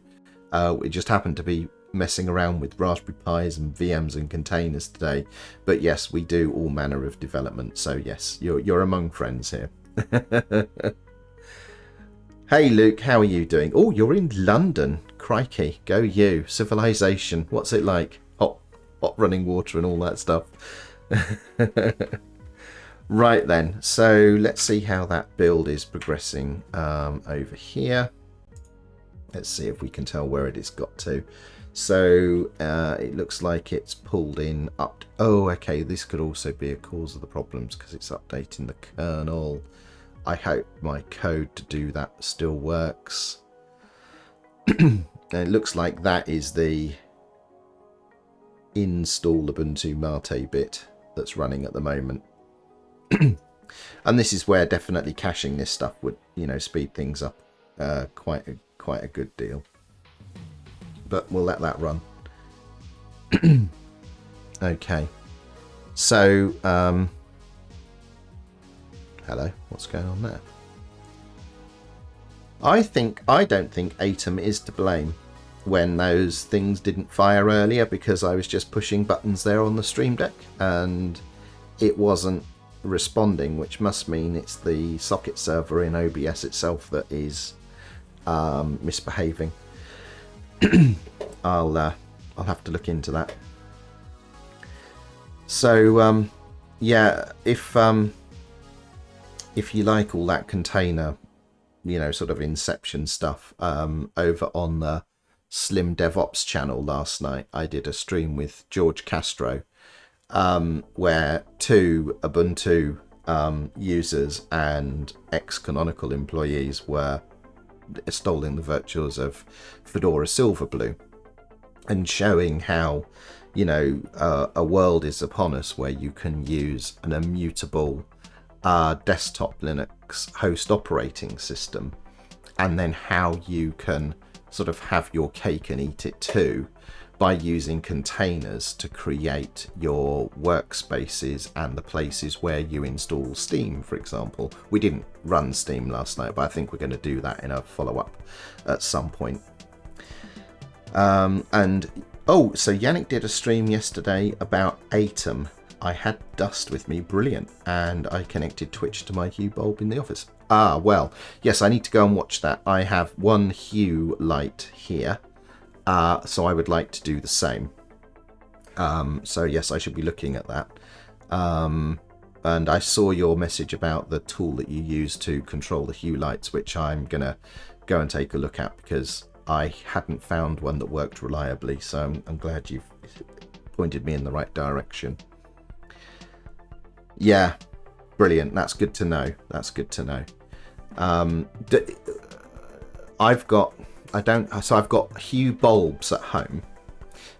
We just happen to be messing around with Raspberry Pis and VMs and containers today. But yes, we do all manner of development. So yes, you're among friends here. Hey Luke, how are you doing? Oh, you're in London. Crikey, go you. Civilization. What's it like? Hot running water and all that stuff. Right then, so let's see how that build is progressing over here. Let's see if we can tell where it has got to. So it looks like it's pulled in up. Oh, okay, this could also be a cause of the problems because it's updating the kernel. I hope my code to do that still works. And it looks like that is the install Ubuntu MATE bit that's running at the moment. And this is where definitely caching this stuff would, you know, speed things up quite a good deal. But we'll let that run. Okay. So, hello, what's going on there? I don't think Eeprom is to blame when those things didn't fire earlier, because I was just pushing buttons there on the Stream Deck and it wasn't responding, which must mean it's the socket server in OBS itself that is misbehaving. I'll have to look into that. So yeah, if you like all that container, you know, sort of inception stuff, over on the Slim DevOps channel last night I did a stream with George Castro, where two Ubuntu users and ex-Canonical employees were extolling the virtues of Fedora Silverblue and showing how, you know, a world is upon us where you can use an immutable desktop Linux host operating system, and then how you can sort of have your cake and eat it too by using containers to create your workspaces and the places where you install Steam, for example. We didn't run Steam last night, but I think we're going to do that in a follow-up at some point. And oh, so Yannick did a stream yesterday about Eeprom. I had Dust with me, brilliant, and I connected Twitch to my Hue bulb in the office. Ah, well, yes, I need to go and watch that. I have one Hue light here. So I would like to do the same. So yes, I should be looking at that. And I saw your message about the tool that you use to control the Hue lights, which I'm going to go and take a look at because I hadn't found one that worked reliably. So I'm glad you've pointed me in the right direction. Yeah, brilliant. That's good to know. That's good to know. I've got Hue bulbs at home,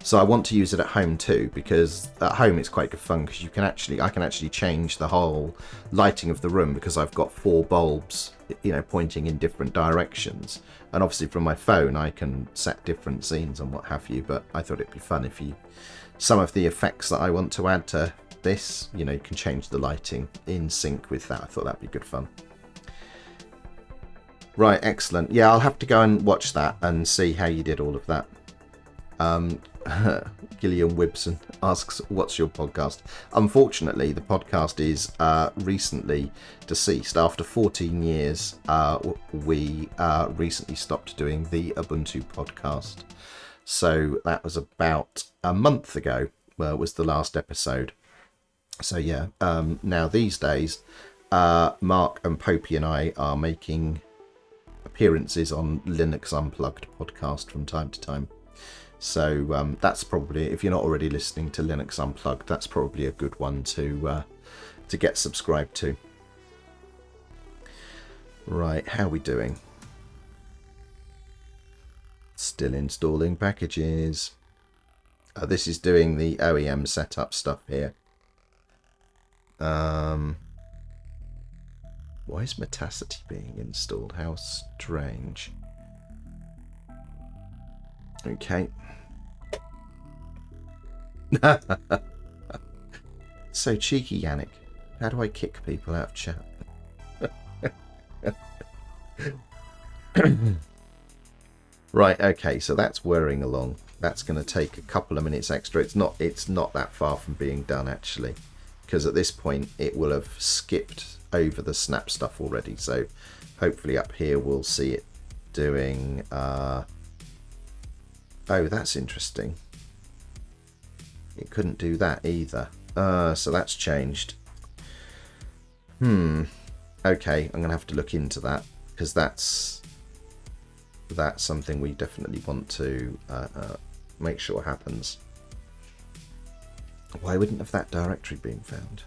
so I want to use it at home too, because at home it's quite good fun because I can actually change the whole lighting of the room because I've got 4 bulbs, you know, pointing in different directions, and obviously from my phone I can set different scenes and what have you. But I thought it'd be fun if some of the effects that I want to add to this, you know, you can change the lighting in sync with that. I thought that'd be good fun. Right, excellent. Yeah, I'll have to go and watch that and see how you did all of that. Gillian Wibson asks, what's your podcast? Unfortunately, the podcast is recently deceased. After 14 years, we recently stopped doing the Ubuntu podcast. So that was about a month ago, was the last episode. So yeah, now these days, Mark and Popey and I are making appearances on Linux Unplugged podcast from time to time. So that's probably, if you're not already listening to Linux Unplugged, that's probably a good one to get subscribed to. Right, how are we doing? Still installing packages. This is doing the OEM setup stuff here. Why is Metacity being installed? How strange. Okay. So cheeky, Yannick. How do I kick people out of chat? Right, okay, so that's whirring along. That's going to take a couple of minutes extra. It's not that far from being done, actually, because at this point it will have skipped over the snap stuff already. So hopefully up here we'll see it doing... oh, that's interesting. It couldn't do that either. So that's changed. Okay, I'm going to have to look into that, because that's something we definitely want to make sure happens. Why wouldn't have that directory been found?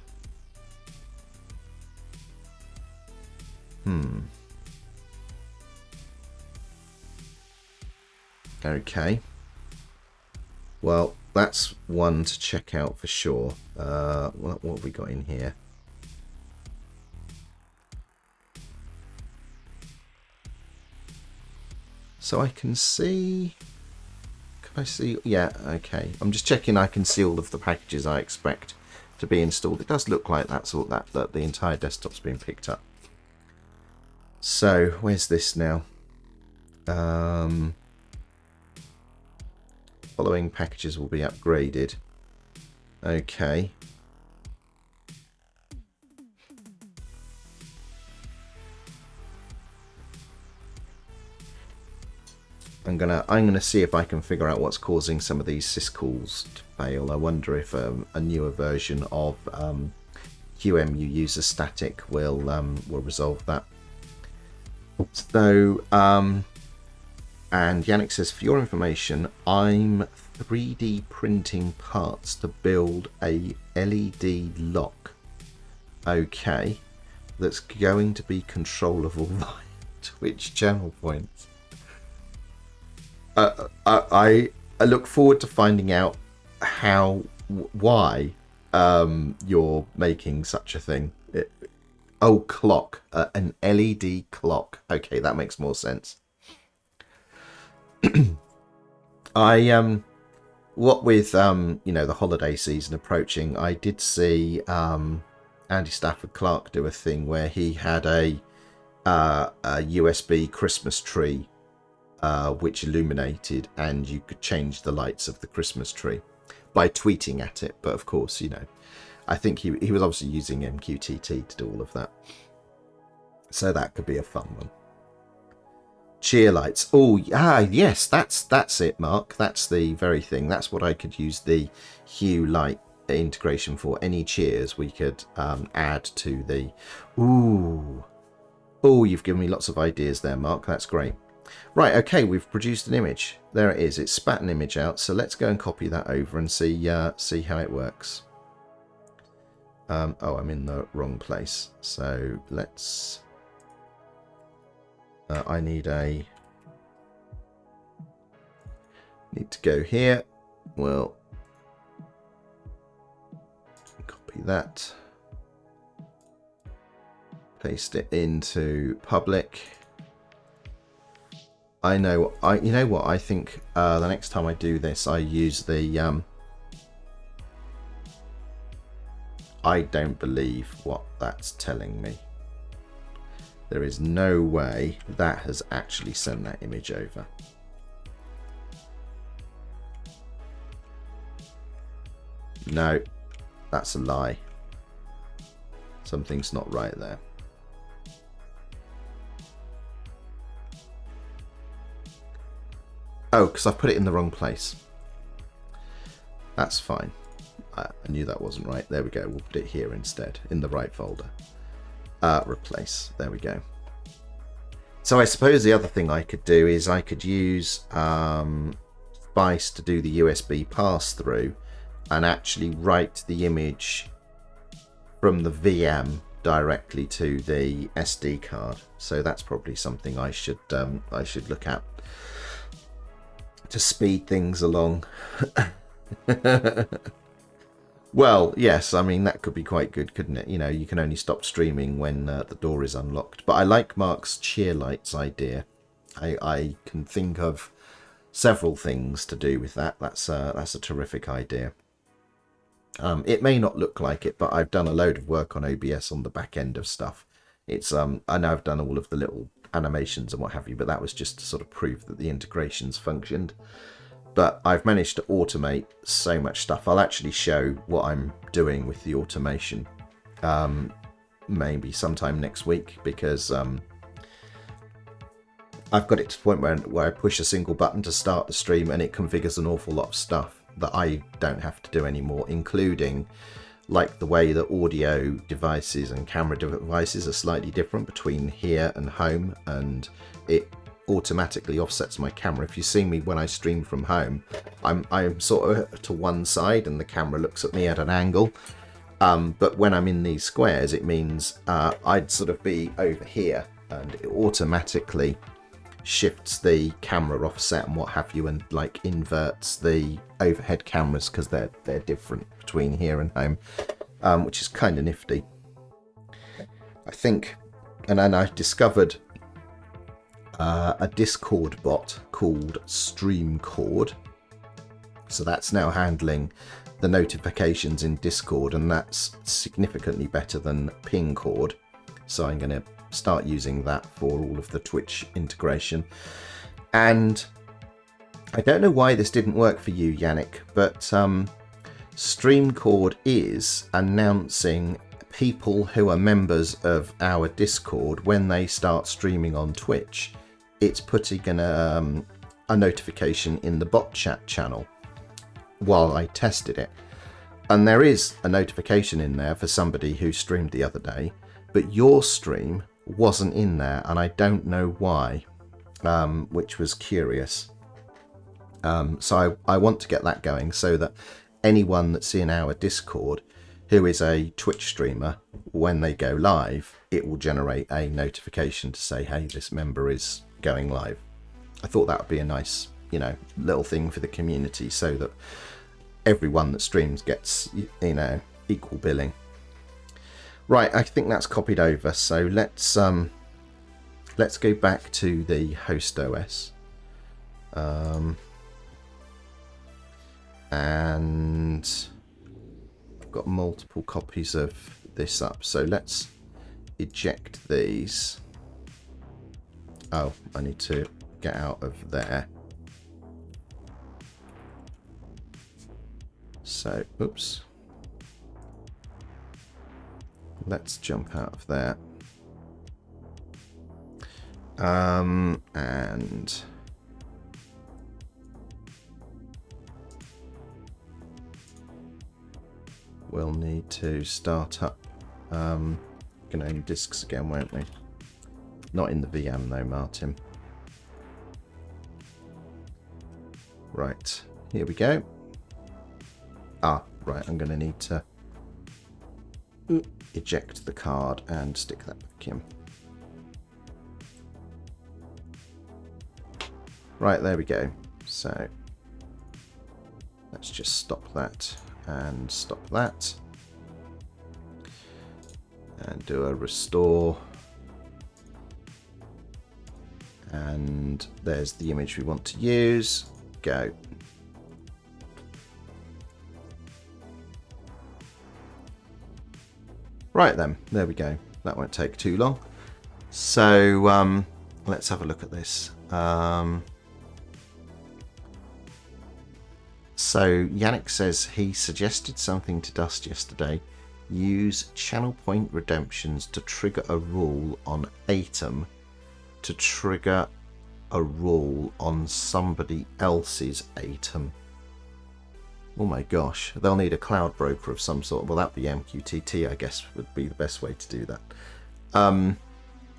Okay. Well, that's one to check out for sure. What have we got in here? So I can see... Can I see? Yeah, okay. I'm just checking I can see all of the packages I expect to be installed. It does look like that's all that the entire desktop's been picked up. So, where's this now? Following packages will be upgraded. Okay. I'm gonna see if I can figure out what's causing some of these syscalls to fail. I wonder if a newer version of qemu-user-static will resolve that. So, and Yannick says, for your information, I'm 3D printing parts to build a LED lock. Okay, that's going to be controllable via Twitch channel points. I look forward to finding out why you're making such a thing. Oh, clock, an LED clock. Okay, that makes more sense. What with the holiday season approaching, I did see Andy Stafford Clark do a thing where he had a USB Christmas tree which illuminated, and you could change the lights of the Christmas tree by tweeting at it. But of course, I think he was obviously using MQTT to do all of that. So that could be a fun one. Cheer lights. Oh, yes, that's it, Mark. That's the very thing. That's what I could use the Hue light integration for. Any cheers we could add to the... Ooh. Oh, you've given me lots of ideas there, Mark. That's great. Right, okay, we've produced an image. There it is. It's spat an image out. So let's go and copy that over and see how it works. Oh, I'm in the wrong place. So let's... I need to go here. Well, copy that. Paste it into public. You know what? I think the next time I do this, I use the I don't believe what that's telling me. There is no way that has actually sent that image over. No, that's a lie. Something's not right there. Oh, because I put it in the wrong place. That's fine. I knew that wasn't right. There we go. We'll put it here instead, in the right folder. Replace. There we go. So I suppose the other thing I could do is I could use Spice to do the USB pass-through and actually write the image from the VM directly to the SD card. So that's probably something I should look at to speed things along. Well, yes, I mean, that could be quite good, couldn't it? You can only stop streaming when the door is unlocked. But I like Mark's cheer lights idea. I can think of several things to do with that. That's a terrific idea. It may not look like it, but I've done a load of work on OBS on the back end of stuff. It's I know I've done all of the little animations and what have you, but that was just to sort of prove that the integrations functioned. But I've managed to automate so much stuff. I'll actually show what I'm doing with the automation maybe sometime next week, because I've got it to the point where I push a single button to start the stream and it configures an awful lot of stuff that I don't have to do anymore, including like the way that audio devices and camera devices are slightly different between here and home, and it automatically offsets my camera. If you see me when I stream from home, I'm sort of to one side and the camera looks at me at an angle. But when I'm in these squares, it means I'd sort of be over here, and it automatically shifts the camera offset and what have you, and like inverts the overhead cameras because they're different between here and home, which is kind of nifty, I think. And then I discovered a Discord bot called StreamCord, so that's now handling the notifications in Discord, and that's significantly better than Pingcord. So I'm going to start using that for all of the Twitch integration. And I don't know why this didn't work for you, Yannick, but StreamCord is announcing people who are members of our Discord when they start streaming on Twitch. It's putting a notification in the bot chat channel while I tested it. And there is a notification in there for somebody who streamed the other day, but your stream wasn't in there, and I don't know why, which was curious. So I want to get that going so that anyone that's in our Discord who is a Twitch streamer, when they go live, it will generate a notification to say, hey, this member is going live. I thought that would be a nice, little thing for the community, so that everyone that streams gets, equal billing. Right, I think that's copied over. So let's go back to the host OS, and I've got multiple copies of this up. So let's eject these. Oh, I need to get out of there. So, oops. Let's jump out of there. And we'll need to start up GNOME disks again, won't we? Not in the VM though, Martin. Right, here we go. Right, I'm going to need to eject the card and stick that back in. Right, there we go. So let's just stop that and stop that and do a restore. And there's the image we want to use. Go. Right then, there we go. That won't take too long. So let's have a look at this. So Yannick says he suggested something to Dust yesterday. Use channel point redemptions to trigger a rule on Atom to trigger a rule on somebody else's Atom. Oh my gosh, they'll need a cloud broker of some sort. Well, that'd be MQTT, I guess, would be the best way to do that.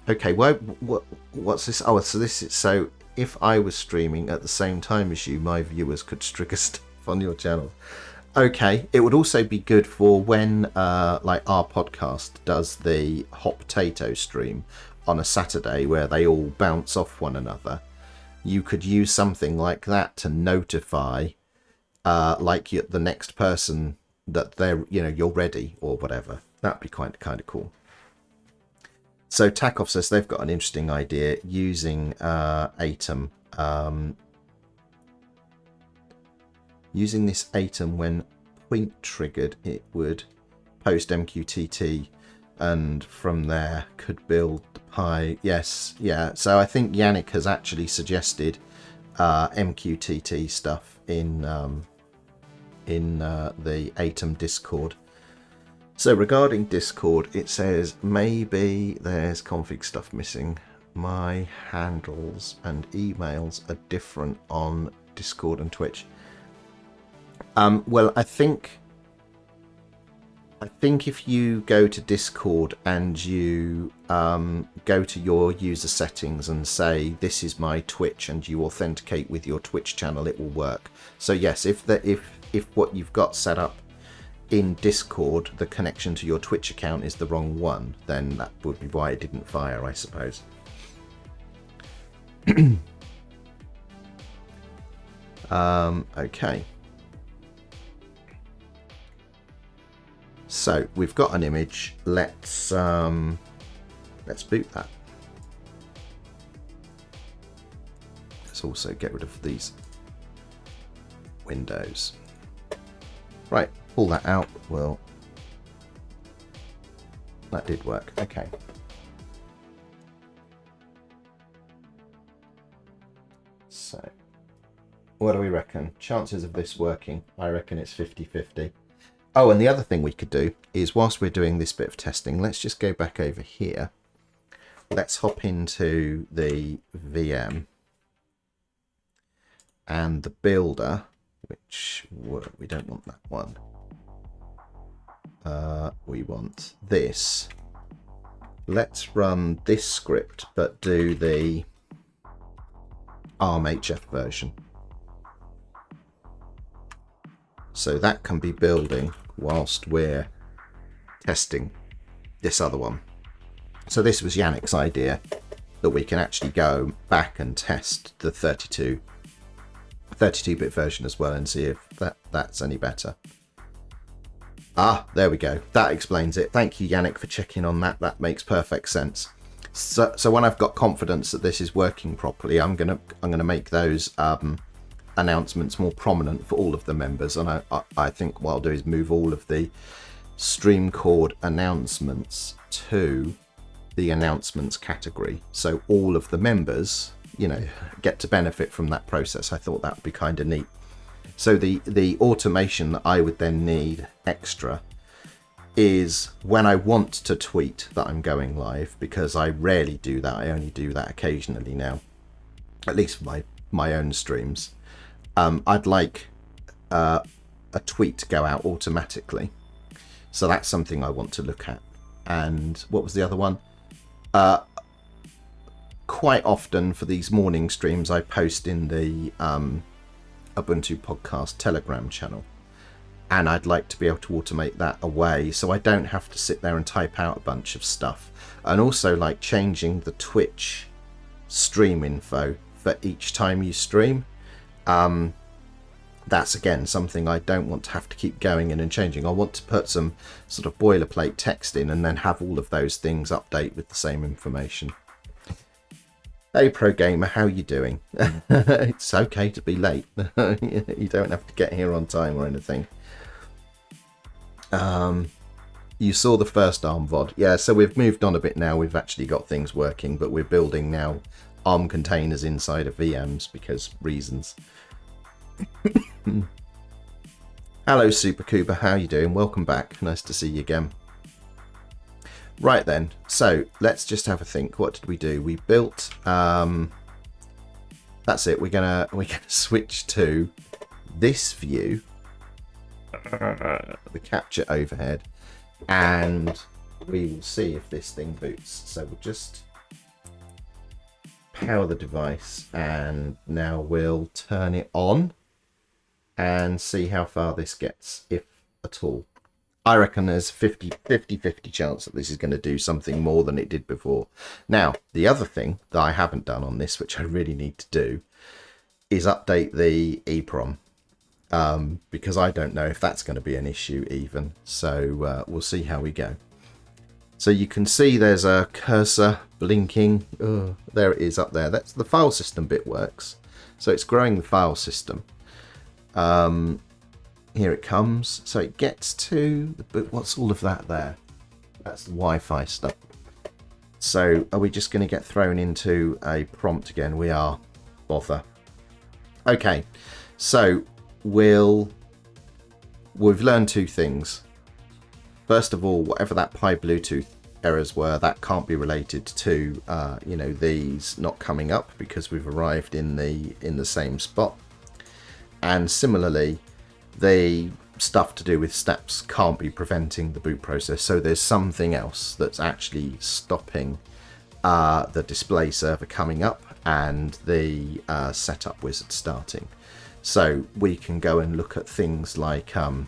Okay, what's this? Oh, so this is, so if I was streaming at the same time as you, my viewers could trigger stuff on your channel. Okay, it would also be good for when like our podcast does the hot potato stream on a Saturday where they all bounce off one another. You could use something like that to notify like the next person that they're, you're ready or whatever. That'd be kind of cool. So Takeoff says they've got an interesting idea using Atom. Using this Atom when point triggered, it would post MQTT, and from there could build the Pi. Yes, yeah. So I think Yannick has actually suggested MQTT stuff in the Eeprom Discord. So regarding Discord, it says maybe there's config stuff missing. My handles and emails are different on Discord and Twitch. Well, I think if you go to Discord and you go to your user settings and say this is my Twitch and you authenticate with your Twitch channel, it will work. So yes, if what you've got set up in Discord, the connection to your Twitch account is the wrong one, then that would be why it didn't fire, I suppose. Okay. So we've got an image. Let's boot that. Let's also get rid of these windows. Right, pull that out. Well, that did work. Okay. So, what do we reckon? Chances of this working? I reckon it's 50-50. Oh, and the other thing we could do is, whilst we're doing this bit of testing, let's just go back over here. Let's hop into the VM and the builder, which we don't want that one. We want this. Let's run this script, but do the ARM-HF version. So that can be building whilst we're testing this other one. So this was Yannick's idea, that we can actually go back and test the 32-bit version as well and see if that's any better. Ah, there we go. That explains it. Thank you, Yannick, for checking on that. That makes perfect sense. So when I've got confidence that this is working properly, I'm gonna make those announcements more prominent for all of the members, and I think what I'll do is move all of the Streamcord announcements to the announcements category, so all of the members, you know, get to benefit from that process. I thought that would be kind of neat. So the automation that I would then need extra is when I want to tweet that I'm going live, because I rarely do that. I only do that occasionally now, at least for my own streams. I'd like a tweet to go out automatically. So that's something I want to look at. And what was the other one? Quite often for these morning streams, I post in the Ubuntu Podcast Telegram channel. And I'd like to be able to automate that away so I don't have to sit there and type out a bunch of stuff. And also like changing the Twitch stream info for each time you stream. That's again something I don't want to have to keep going in and changing. I want to put some sort of boilerplate text in and then have all of those things update with the same information. Hey Pro Gamer, how you doing? It's okay to be late. You don't have to get here on time or anything. You saw the first ARM VOD. Yeah, so we've moved on a bit now. We've actually got things working, but we're building now ARM containers inside of VMs because reasons. Hello Supercuba, how you doing? Welcome back. Nice to see you again. Right then, so let's just have a think. What did we do? We built that's it. We're gonna switch to this view, the capture overhead, and we will see if this thing boots. So we'll just power the device, and now we'll turn it on and see how far this gets, if at all. I reckon there's 50-50 chance that this is going to do something more than it did before. Now, the other thing that I haven't done on this, which I really need to do, is update the Eeprom. Because I don't know if that's going to be an issue even. So we'll see how we go. So you can see there's a cursor blinking. Oh, there it is up there. That's the file system bit works. So it's growing the file system. here it comes. So it gets to the boot. What's all of that there? That's the Wi-Fi stuff. So are we just going to get thrown into a prompt again? We are. Bother. Okay, so we've learned two things. First of all, whatever that Pi Bluetooth errors were, that can't be related to these not coming up because we've arrived in the same spot. And similarly, the stuff to do with steps can't be preventing the boot process. So there's something else that's actually stopping the display server coming up and the setup wizard starting. So we can go and look at things like the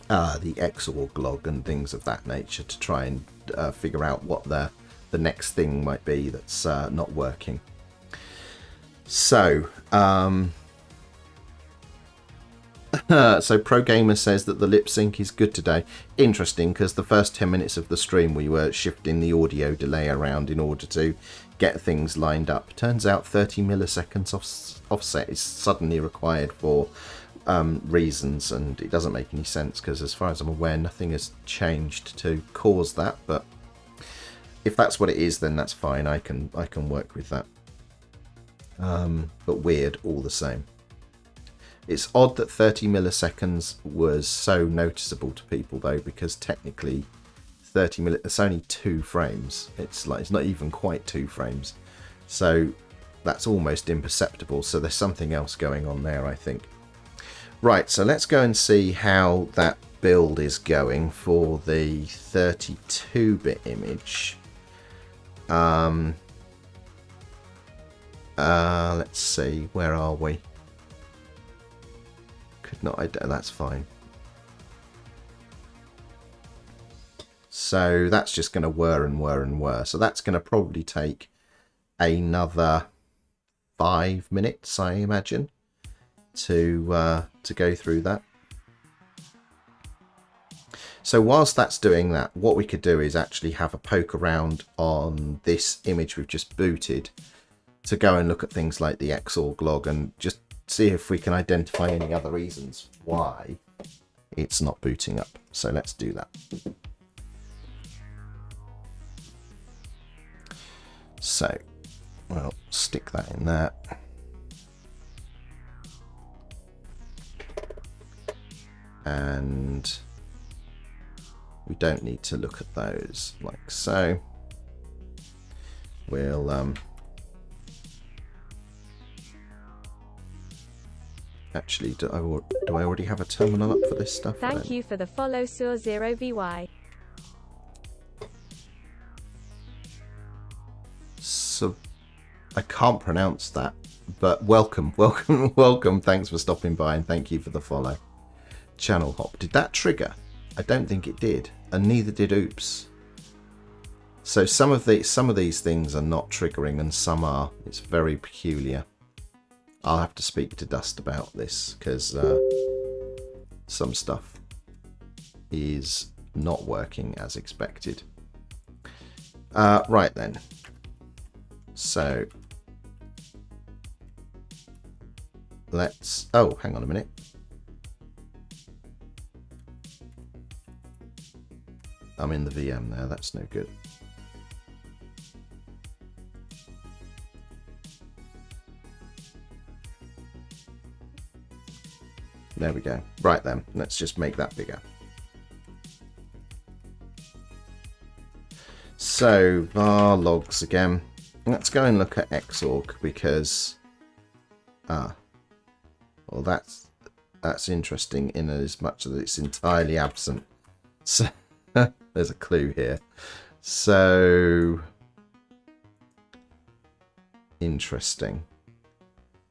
xorg log and things of that nature to try and figure out what the next thing might be that's not working. So so Pro Gamer says that the lip sync is good today. Interesting, because the first 10 minutes of the stream we were shifting the audio delay around in order to get things lined up. Turns out 30 milliseconds offset is suddenly required for reasons, and it doesn't make any sense because as far as I'm aware nothing has changed to cause that, but if that's what it is then that's fine. I can work with that, but weird all the same. It's odd that 30 milliseconds was so noticeable to people though, because technically 30 it's only 2 frames. It's not even quite 2 frames, so that's almost imperceptible. So there's something else going on there, I think. Right, so let's go and see how that build is going for the 32-bit image. Let's see, where are we? Could not, that's fine. So that's just going to whir and whir and whir. So that's going to probably take another 5 minutes, I imagine, to go through that. So whilst that's doing that, what we could do is actually have a poke around on this image we've just booted to go and look at things like the xorg log and just see if we can identify any other reasons why it's not booting up. So let's do that. So we'll stick that in there. And we don't need to look at those like so. We'll actually, do I already have a terminal up for this stuff? Thank you for the follow, Sur0VY. So I can't pronounce that, but welcome, welcome, welcome. Thanks for stopping by and thank you for the follow. Channel hop. Did that trigger? I don't think it did, and neither did oops. So some of these things are not triggering and some are. It's very peculiar. I'll have to speak to Dust about this because some stuff is not working as expected. Right then. So let's, oh, hang on a minute. I'm in the VM now, that's no good. There we go. Right then, let's just make that bigger. So, var logs again. Let's go and look at xorg because, well, that's interesting in as much as it's entirely absent. So, there's a clue here. So, interesting.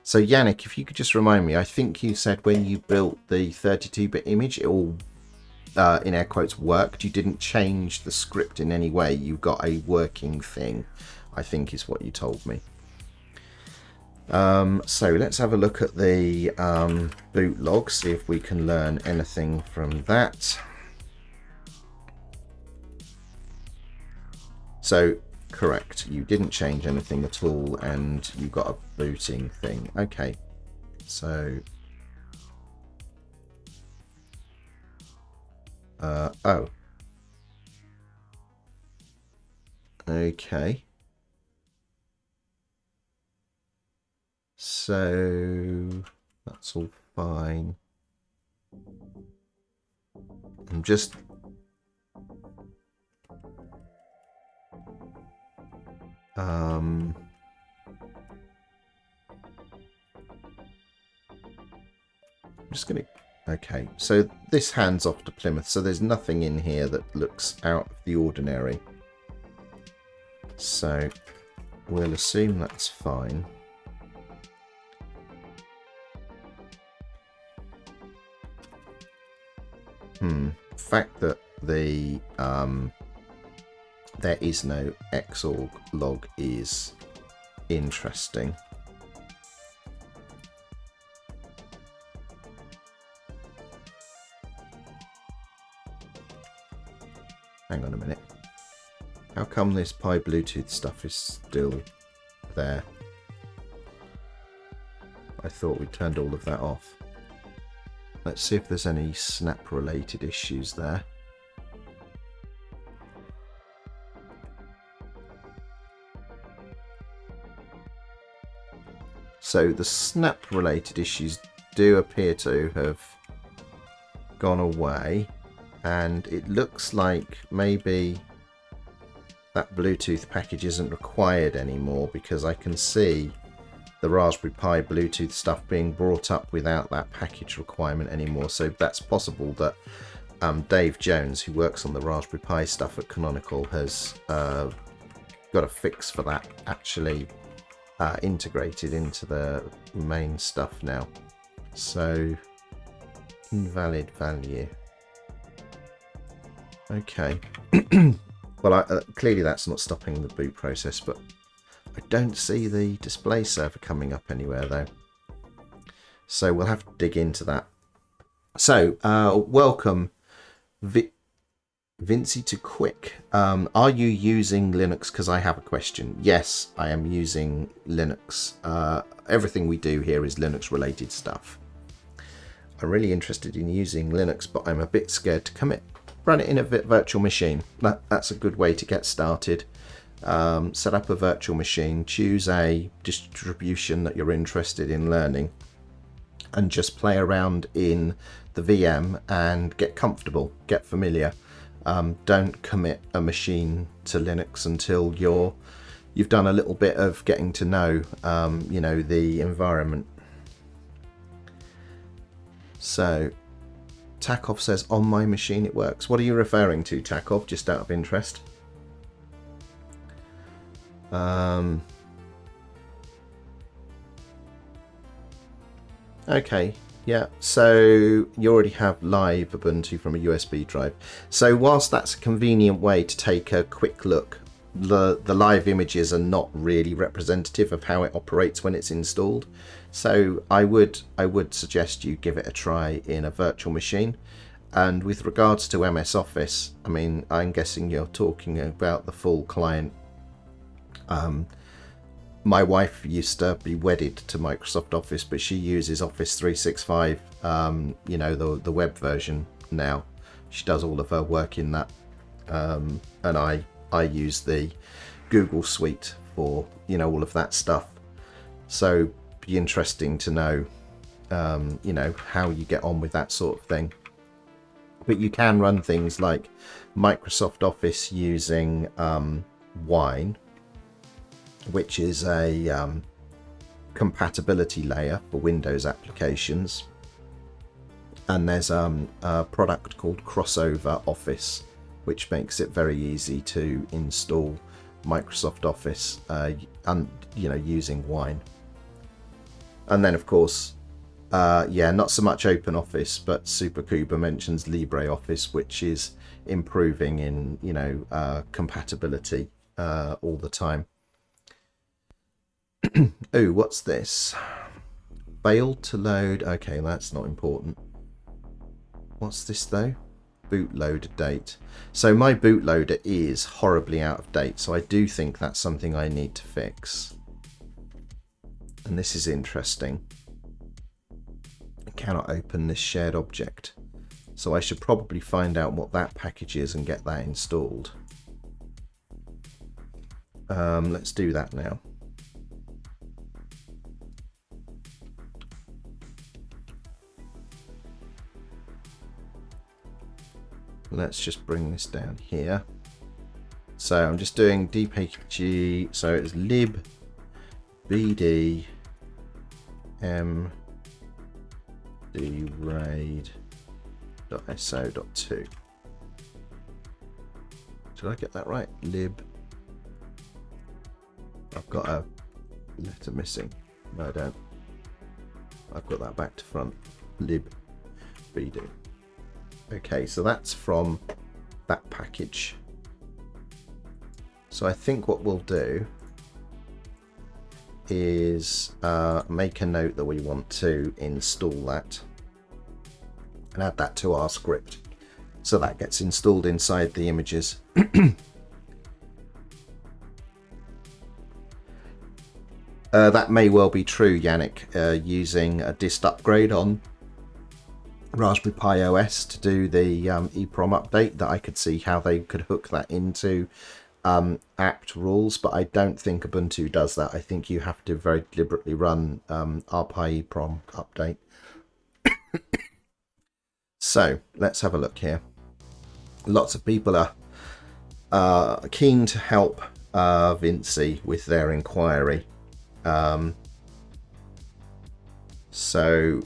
So Yannick, if you could just remind me, I think you said when you built the 32-bit image, it all, in air quotes, worked. You didn't change the script in any way. You got a working thing, I think is what you told me. So let's have a look at the boot log, see if we can learn anything from that. So, correct, you didn't change anything at all and you got a booting thing. Okay, so Oh. Okay. So that's all fine. I'm just gonna, okay, so this hands off to Plymouth, so there's nothing in here that looks out of the ordinary. So we'll assume that's fine. The fact that the there is no xorg log is interesting. Hang on a minute. How come this Pi Bluetooth stuff is still there? I thought we turned all of that off. Let's see if there's any snap related issues there. So the snap related issues do appear to have gone away, and it looks like maybe that Bluetooth package isn't required anymore, because I can see the Raspberry Pi Bluetooth stuff being brought up without that package requirement anymore. So that's possible that Dave Jones, who works on the Raspberry Pi stuff at Canonical, has got a fix for that actually integrated into the main stuff now. So invalid value. Okay. Well, clearly that's not stopping the boot process, but I don't see the display server coming up anywhere though. So we'll have to dig into that. So welcome Vincy to Quick. Are you using Linux? Because I have a question. Yes, I am using Linux. Everything we do here is Linux related stuff. I'm really interested in using Linux, but I'm a bit scared to commit. Run it in a virtual machine. That's a good way to get started. Set up a virtual machine, choose a distribution that you're interested in learning, and just play around in the VM and get comfortable, get familiar. Don't commit a machine to Linux until you've done a little bit of getting to know the environment. So Takov says on my machine it works. What are you referring to, Takov, just out of interest? Okay, yeah, so you already have live Ubuntu from a USB drive. So whilst that's a convenient way to take a quick look, the live images are not really representative of how it operates when it's installed. So I would suggest you give it a try in a virtual machine. And with regards to MS Office, I mean, I'm guessing you're talking about the full client. My wife used to be wedded to Microsoft Office, but she uses Office 365, the web version now. She does all of her work in that, and I use the Google Suite for all of that stuff. So be interesting to know, how you get on with that sort of thing. But you can run things like Microsoft Office using Wine, which is a compatibility layer for Windows applications. And there's a product called Crossover Office, which makes it very easy to install Microsoft Office using Wine. And then of course, not so much OpenOffice, but SuperCuber mentions LibreOffice, which is improving in compatibility all the time. Oh, what's this? Failed to load. Okay, that's not important. What's this though? Bootloader date. So my bootloader is horribly out of date, so I do think that's something I need to fix. And this is interesting. I cannot open this shared object. So I should probably find out what that package is and get that installed. Let's do that now. Let's just bring this down here. So I'm just doing dpkg, so it's lib bd mdraid.so.2. Did I get that right? Lib. I've got a letter missing. No, I don't. I've got that back to front. Lib bd. Okay, so that's from that package. So I think what we'll do is make a note that we want to install that and add that to our script. So that gets installed inside the images. That may well be true, Yannick, using a dist upgrade on Raspberry Pi OS to do the Eeprom update, that I could see how they could hook that into apt rules, but I don't think Ubuntu does that. I think you have to very deliberately run RPi Eeprom update. So let's have a look here. Lots of people are keen to help Vincey with their inquiry. So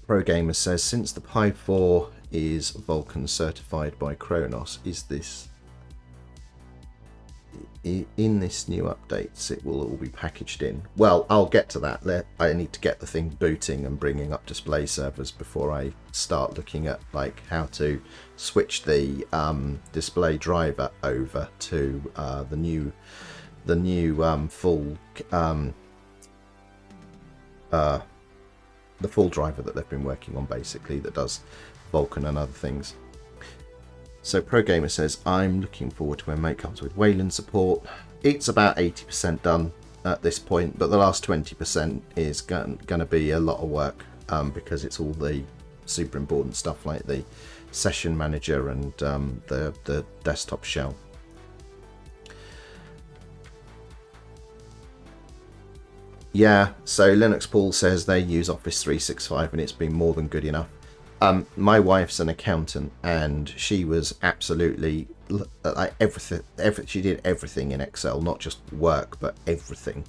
ProGamer says, since the Pi 4 is Vulkan certified by Kronos, is this in this new updates it will all be packaged in? Well, I'll get to that. I need to get the thing booting and bringing up display servers before I start looking at like how to switch the display driver over to the new full the full driver that they've been working on, basically, that does Vulkan and other things. So ProGamer says, I'm looking forward to when Mate comes with Wayland support. It's about 80% done at this point, but the last 20% is going to be a lot of work because it's all the super important stuff like the session manager and the desktop shell. Yeah, so Linux Paul says they use Office 365 and it's been more than good enough. My wife's an accountant and she was absolutely like everything. She did everything in Excel, not just work, but everything.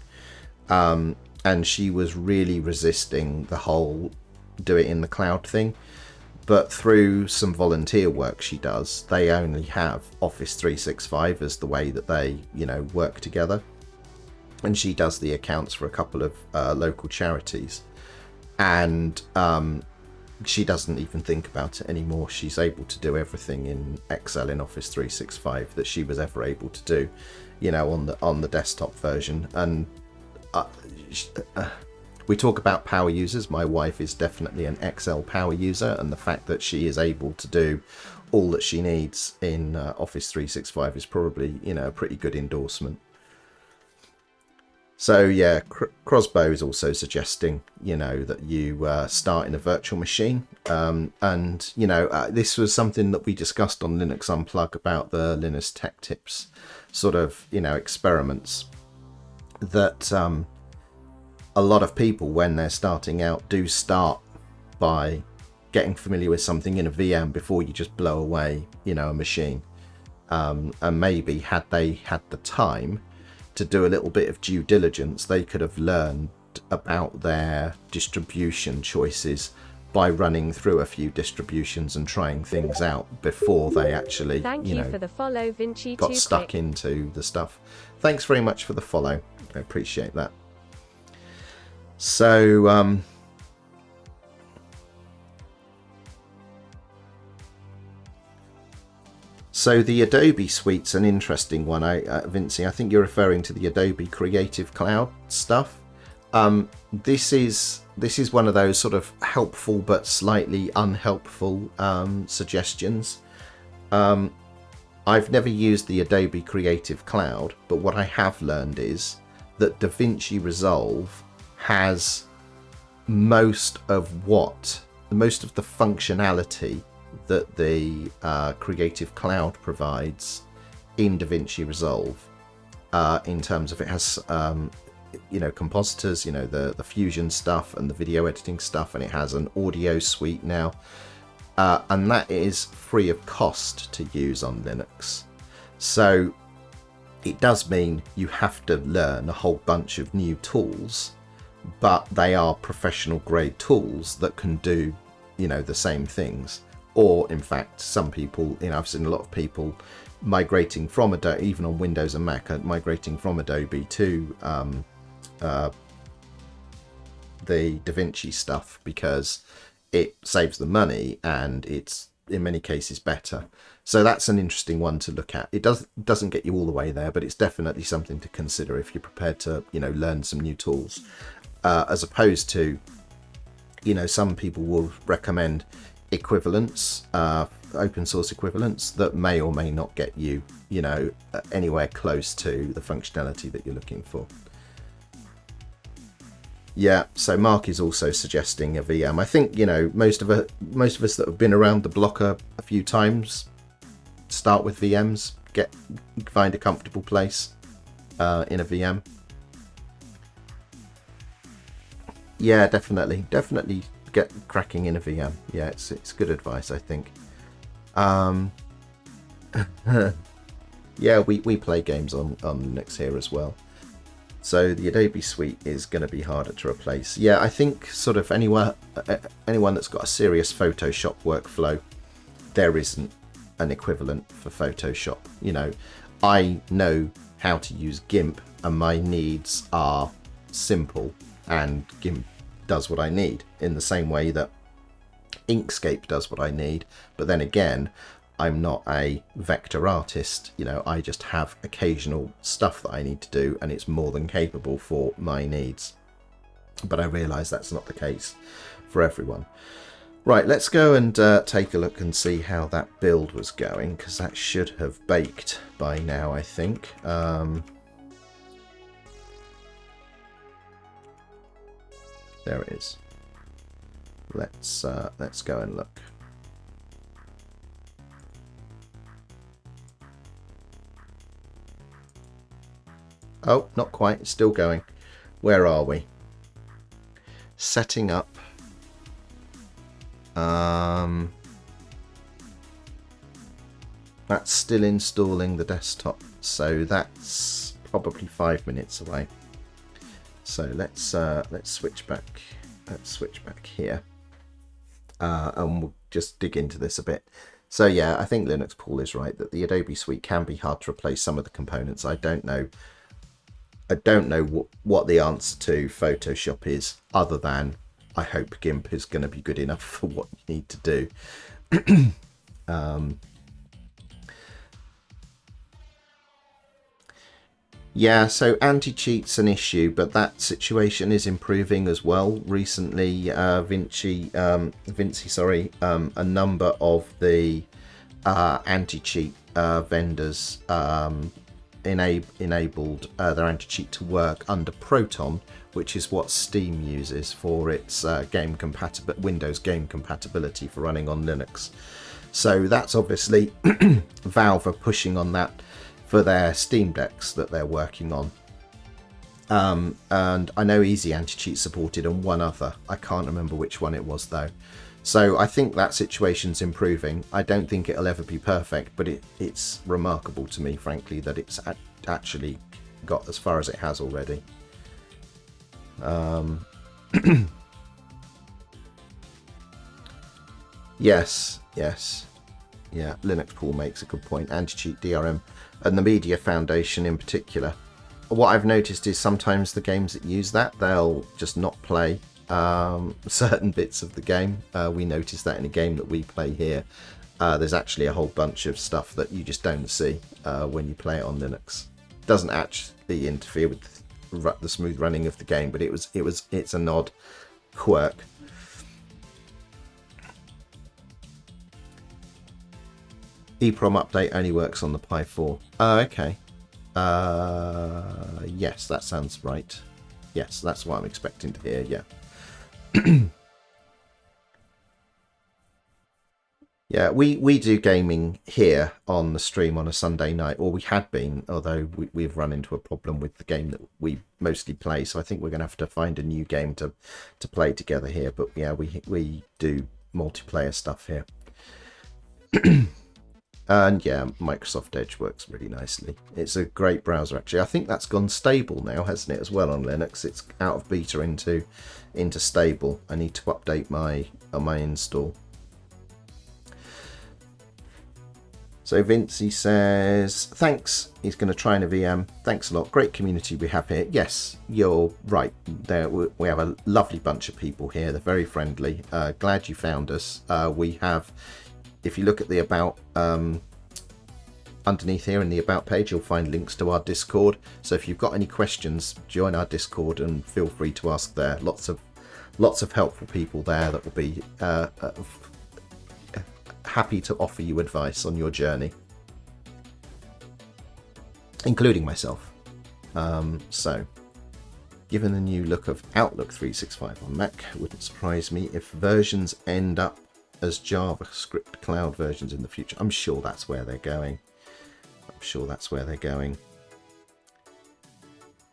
And she was really resisting the whole do it in the cloud thing. But through some volunteer work she does, they only have Office 365 as the way that they, work together. And she does the accounts for a couple of local charities. And she doesn't even think about it anymore. She's able to do everything in Excel in Office 365 that she was ever able to do, on the desktop version. And we talk about power users. My wife is definitely an Excel power user, and the fact that she is able to do all that she needs in Office 365 is probably, a pretty good endorsement. So yeah, Crosbow is also suggesting, that you start in a virtual machine. This was something that we discussed on Linux Unplug about the Linux Tech Tips sort of, experiments, that a lot of people, when they're starting out, do start by getting familiar with something in a VM before you just blow away, a machine. And maybe had they had the time to do a little bit of due diligence, they could have learned about their distribution choices by running through a few distributions and trying things out before they actually, Thank you for the follow, Vinci. got stuck into the stuff. Thanks very much for the follow. I appreciate that. So, So the Adobe Suite's an interesting one, Vincey. I think you're referring to the Adobe Creative Cloud stuff. This is one of those sort of helpful but slightly unhelpful suggestions. I've never used the Adobe Creative Cloud, but what I have learned is that DaVinci Resolve has most of what most of the functionality that the Creative Cloud provides in DaVinci Resolve, in terms of it has compositors, the Fusion stuff and the video editing stuff, and it has an audio suite now, and that is free of cost to use on Linux. So it does mean you have to learn a whole bunch of new tools, but they are professional grade tools that can do the same things. Or in fact, some people, I've seen a lot of people migrating from Adobe, even on Windows and Mac, migrating from Adobe to the DaVinci stuff because it saves them money and it's in many cases better. So that's an interesting one to look at. It doesn't get you all the way there, but it's definitely something to consider if you're prepared to learn some new tools, as opposed to some people will recommend equivalents, open source equivalents that may or may not get you anywhere close to the functionality that you're looking for. Yeah, so Mark is also suggesting a VM. I think most of us that have been around the block a few times start with VMs, find a comfortable place in a VM. Yeah, definitely get cracking in a VM. Yeah, it's good advice, I think. Yeah, we play games on Linux here as well. So the Adobe suite is going to be harder to replace. Yeah, I think sort of anyone that's got a serious Photoshop workflow, there isn't an equivalent for Photoshop. I know how to use GIMP and my needs are simple, and GIMP does what I need in the same way that Inkscape does what I need. But then again, I'm not a vector artist. I just have occasional stuff that I need to do, and it's more than capable for my needs. But I realise that's not the case for everyone. Right, let's go and take a look and see how that build was going, because that should have baked by now, I think. There it is. Let's go and look. Oh, not quite. It's still going. Where are we? Setting up. That's still installing the desktop, so that's probably 5 minutes away. So let's switch back. Let's switch back here, and we'll just dig into this a bit. So yeah, I think Linux Paul is right that the Adobe suite can be hard to replace some of the components. I don't know what the answer to Photoshop is, other than I hope GIMP is going to be good enough for what you need to do. Yeah, so anti-cheat's an issue, but that situation is improving as well. Recently, Vinci, a number of the anti-cheat vendors enabled their anti-cheat to work under Proton, which is what Steam uses for its Windows game compatibility for running on Linux. So that's obviously Valve are pushing on that for their Steam Decks that they're working on. And I know Easy Anti-Cheat supported and one other. I can't remember which one it was though. So I think that situation's improving. I don't think it'll ever be perfect, but it's remarkable to me, frankly, that it's actually got as far as it has already. Yes. Yeah, Linux Paul makes a good point. Anti-cheat DRM and the Media Foundation in particular. What I've noticed is sometimes the games that use that, they'll just not play certain bits of the game. We noticed that in a game that we play here. There's actually a whole bunch of stuff that you just don't see when you play it on Linux. It doesn't actually interfere with the smooth running of the game, but it's an odd quirk. Eeprom update only works on the Pi 4. Oh, okay. Yes, that sounds right. Yes, that's what I'm expecting to hear, yeah. Yeah, we do gaming here on the stream on a Sunday night, or we had been, although we've run into a problem with the game that we mostly play. So I think we're going to have to find a new game to play together here. But yeah, we do multiplayer stuff here. And yeah, Microsoft Edge works really nicely. It's a great browser, actually. I think that's gone stable now, hasn't it, as well on Linux? It's out of beta into stable. I need to update my install. So Vincey says, thanks. He's going to try in a VM. Thanks a lot. Great community we have here. Yes, you're right. We have a lovely bunch of people here. They're very friendly. Glad you found us. We have, if you look at the About, underneath here in the About page, you'll find links to our Discord. So if you've got any questions, join our Discord and feel free to ask there. Lots of helpful people there that will be happy to offer you advice on your journey, including myself. So, given the new look of Outlook 365 on Mac, it wouldn't surprise me if versions end up as JavaScript cloud versions in the future. I'm sure that's where they're going.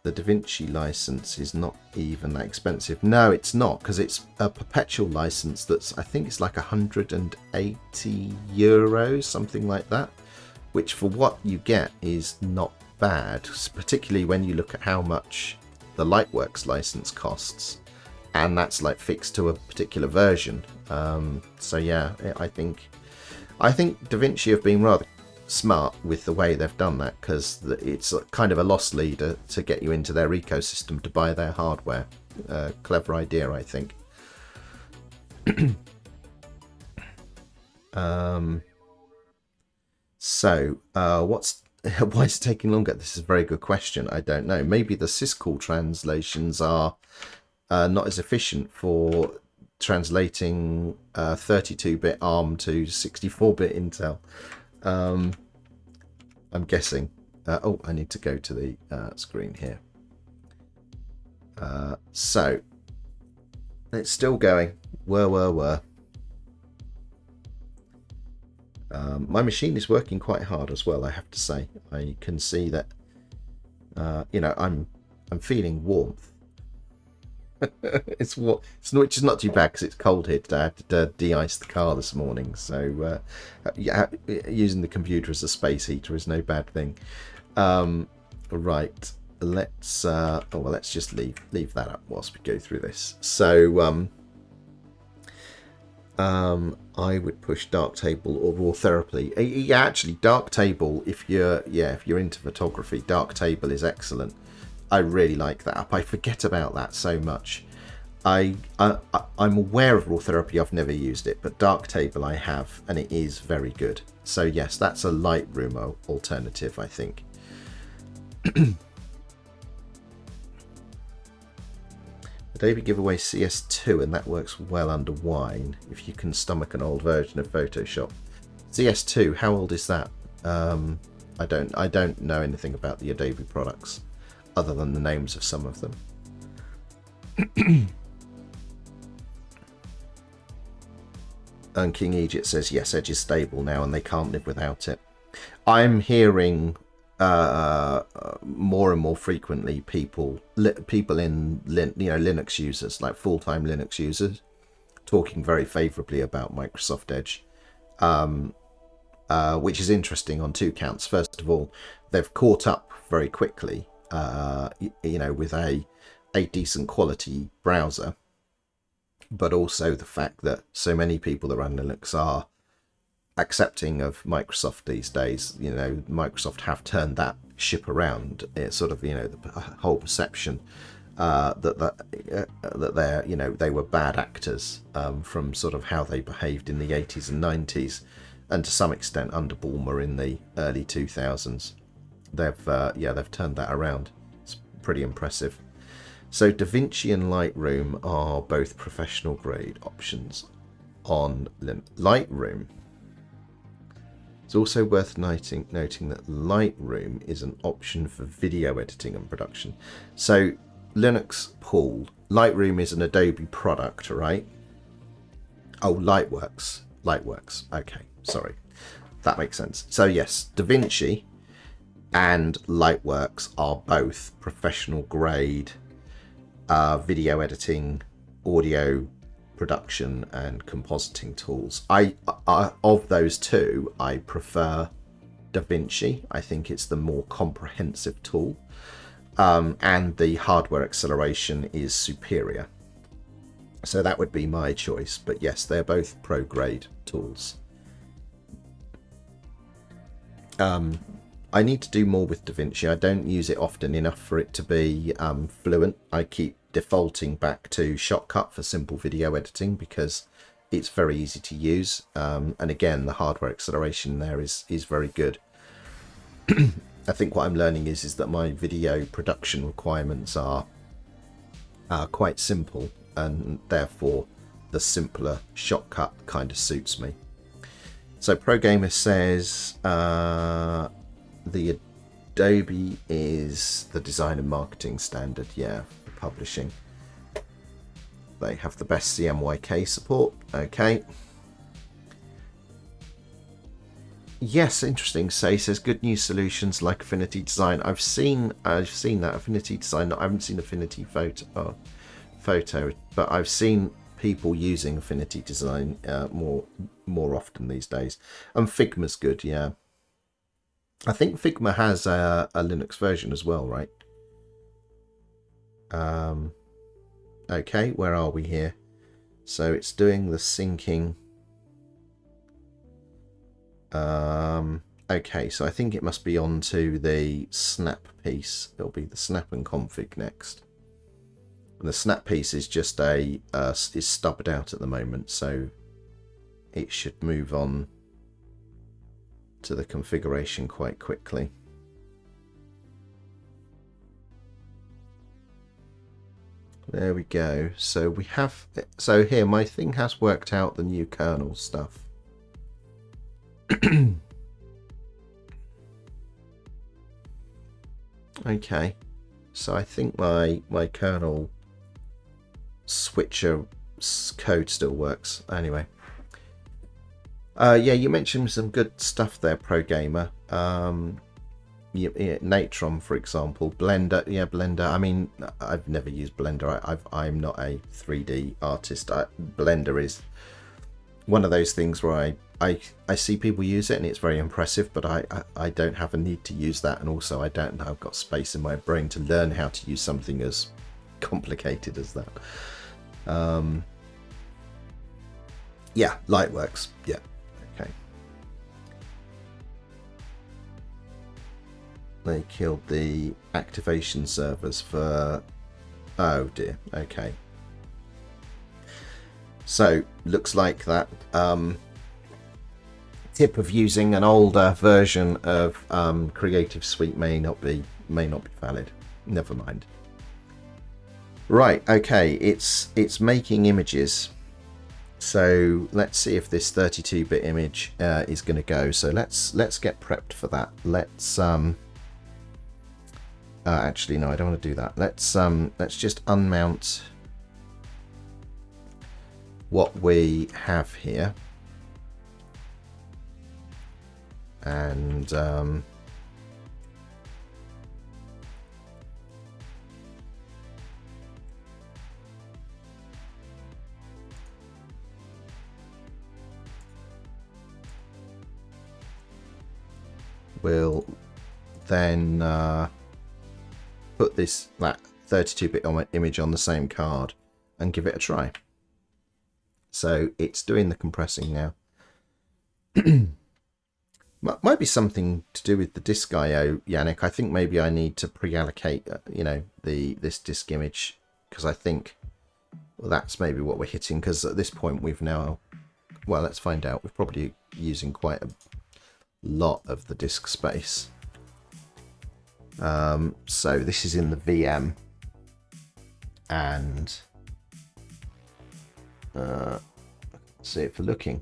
The DaVinci license is not even that expensive. No, it's not, because it's a perpetual license that's, I think it's like 180 euros, something like that, which for what you get is not bad, particularly when you look at how much the Lightworks license costs, and that's like fixed to a particular version. So yeah, I think DaVinci have been rather smart with the way they've done that, because it's kind of a loss leader to get you into their ecosystem to buy their hardware. Clever idea, I think. So why is it taking longer? This is a very good question. I don't know. Maybe the syscall translations are not as efficient for translating 32-bit ARM to 64-bit Intel. I'm guessing. Oh, I need to go to the screen here. So it's still going. Were. My machine is working quite hard as well, I have to say. I can see that. I'm feeling warmth. It's which is not too bad because it's cold here today. I had to de-ice the car this morning, so using the computer as a space heater is no bad thing. Right, let's just leave that up whilst we go through this. So I would push Darktable or Raw Therapy. Yeah, actually, Darktable, if you're into photography, Darktable is excellent. I really like that app. I forget about that so much. I'm aware of Raw Therapy. I've never used it, but Darktable I have, and it is very good. So yes, that's a Lightroom alternative, I think. Adobe give away CS2, and that works well under Wine if you can stomach an old version of Photoshop. CS2, how old is that? I don't know anything about the Adobe products, other than the names of some of them. And King Egypt says, yes, Edge is stable now and they can't live without it. I'm hearing more and more frequently people in Linux users, like full-time Linux users, talking very favorably about Microsoft Edge, which is interesting on two counts. First of all, they've caught up very quickly, with a decent quality browser, but also the fact that so many people that run Linux are accepting of Microsoft these days. Microsoft have turned that ship around. It's sort of, the whole perception that they were bad actors from sort of how they behaved in the 80s and 90s, and to some extent under Bulmer in the early 2000s. They've turned that around. It's pretty impressive. So DaVinci and Lightroom are both professional grade options on Lightroom. It's also worth noting that Lightroom is an option for video editing and production. So Linux Paul, Lightroom is an Adobe product, right? Oh, Lightworks. Lightworks. Okay, sorry. That makes sense. So yes, DaVinci and Lightworks are both professional grade video editing, audio production and compositing tools. I of those two, I prefer DaVinci. I think it's the more comprehensive tool, and the hardware acceleration is superior. So that would be my choice. But yes, they're both pro grade tools. I need to do more with DaVinci. I don't use it often enough for it to be fluent. I keep defaulting back to Shotcut for simple video editing because it's very easy to use. And again, the hardware acceleration there is very good. I think what I'm learning is that my video production requirements are quite simple, and therefore the simpler Shotcut kind of suits me. So ProGamer says the Adobe is the design and marketing standard, yeah, for publishing. They have the best CMYK support. Okay. Yes, interesting. Say says good news solutions like Affinity Design. I've seen that Affinity Design. I haven't seen Affinity photo, but I've seen people using Affinity Design more often these days. And Figma's good, yeah. I think Figma has a Linux version as well, right? Okay, where are we here? So it's doing the syncing. Okay, so I think it must be on to the snap piece. It'll be the snap and config next. And the snap piece is just is stubbed out at the moment, so it should move on to the configuration quite quickly. There we go. So we have, so here my thing has worked out the new kernel stuff. Okay, so I think my kernel switcher code still works. Anyway, yeah, you mentioned some good stuff there, ProGamer. Natron, for example, Blender. Yeah, Blender. I mean, I've never used Blender. I'm not a 3D artist. Blender is one of those things where I see people use it and it's very impressive, but I don't have a need to use that, and also I don't know, I've got space in my brain to learn how to use something as complicated as that. Yeah, Lightworks. Yeah, okay. They killed the activation servers for... Oh dear, okay. So, looks like that tip of using an older version of Creative Suite may not be valid. Never mind. Right, okay, it's making images. So let's see if this 32-bit image is going to go. So let's get prepped for that. Let's actually no, I don't want to do that. Let's just unmount what we have here, and we'll then put that 32-bit image on the same card and give it a try. So it's doing the compressing now. Might be something to do with the disk I/O, Yannick. I think maybe I need to pre-allocate, this disk image, because I think, well, that's maybe what we're hitting. Because at this point we've now, well, let's find out. We're probably using quite a lot of the disk space. So this is in the VM, and let's see it for looking.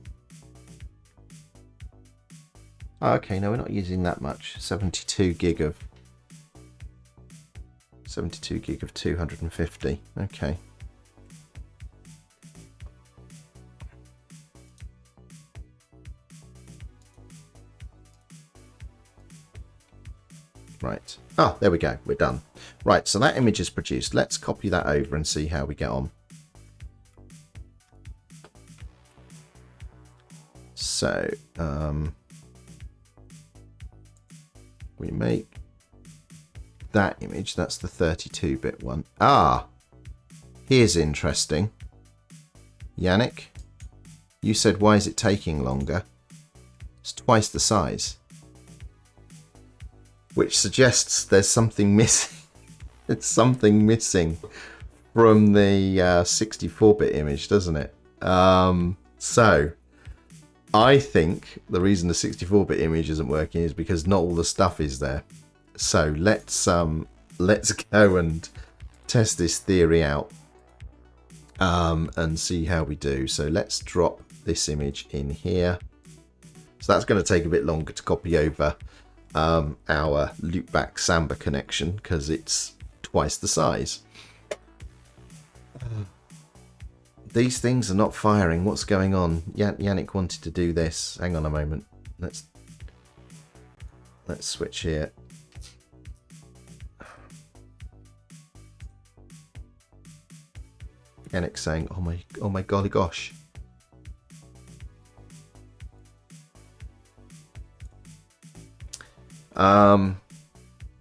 Okay, no, we're not using that much. 72 gig of 250. Okay. Right. Oh, there we go. We're done. Right, so that image is produced. Let's copy that over and see how we get on. So, we make that image. That's the 32-bit one. Ah, here's interesting. Yannick, you said, why is it taking longer? It's twice the size. Which suggests there's something missing. It's something missing from the 64-bit image, doesn't it? So, I think the reason the 64-bit image isn't working is because not all the stuff is there. So let's go and test this theory out and see how we do. So let's drop this image in here. So that's going to take a bit longer to copy over our loopback Samba connection because it's twice the size. These things are not firing. What's going on? Yannick wanted to do this. Hang on a moment. Let's switch here. Yannick's saying, "Oh my golly gosh."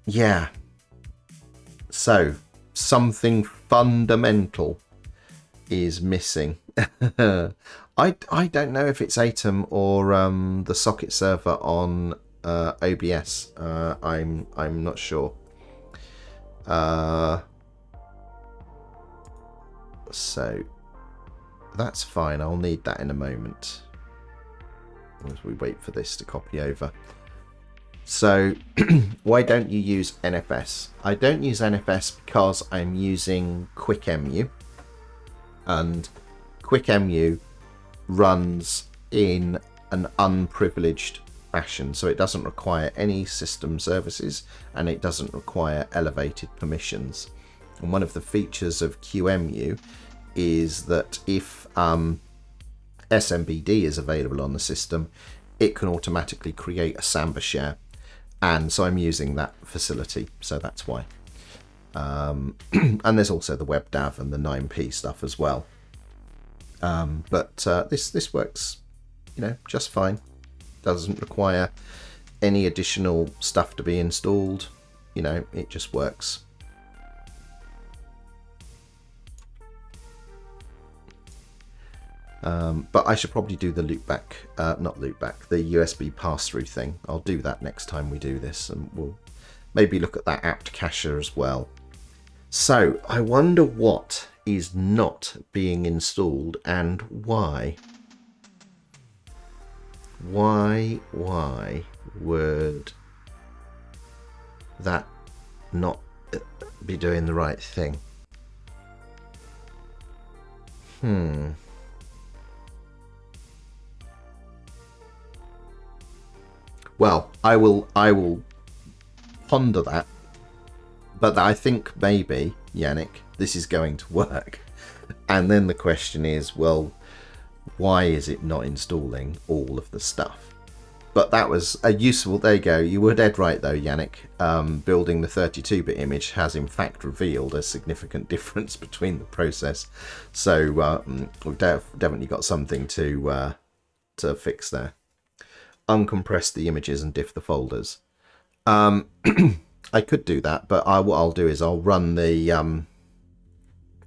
Yeah. So something fundamental is missing. I don't know if it's Atom or the socket server on OBS. I'm not sure. So that's fine. I'll need that in a moment as we wait for this to copy over. So why don't you use NFS? I don't use NFS because I'm using qemu, and qemu runs in an unprivileged fashion, so it doesn't require any system services and it doesn't require elevated permissions. And one of the features of QEMU is that if SMBD is available on the system, it can automatically create a Samba share. And so I'm using that facility, so that's why. And there's also the WebDAV and the 9p stuff as well. But this works, just fine. Doesn't require any additional stuff to be installed. It just works. But I should probably do the loopback, the USB pass-through thing. I'll do that next time we do this, and we'll maybe look at that apt cacher as well. So I wonder what is not being installed and why. Why would that not be doing the right thing? Well, I will ponder that, but I think maybe, Yannick, this is going to work. And then the question is, well, why is it not installing all of the stuff? But that was a useful, there you go, you were dead right though, Yannick. Building the 32-bit image has in fact revealed a significant difference between the process. So we've definitely got something to fix there. Uncompress the images and diff the folders. I could do that, but what I'll do is I'll run the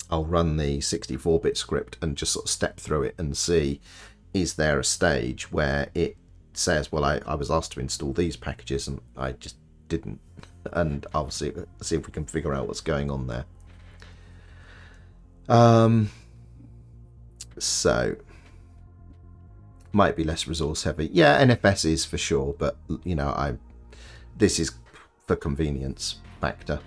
64-bit script and just sort of step through it and see, is there a stage where it says, well, I was asked to install these packages and I just didn't, and I'll see if we can figure out what's going on there. So might be less resource heavy. Yeah, NFS is for sure, but this is for convenience factor,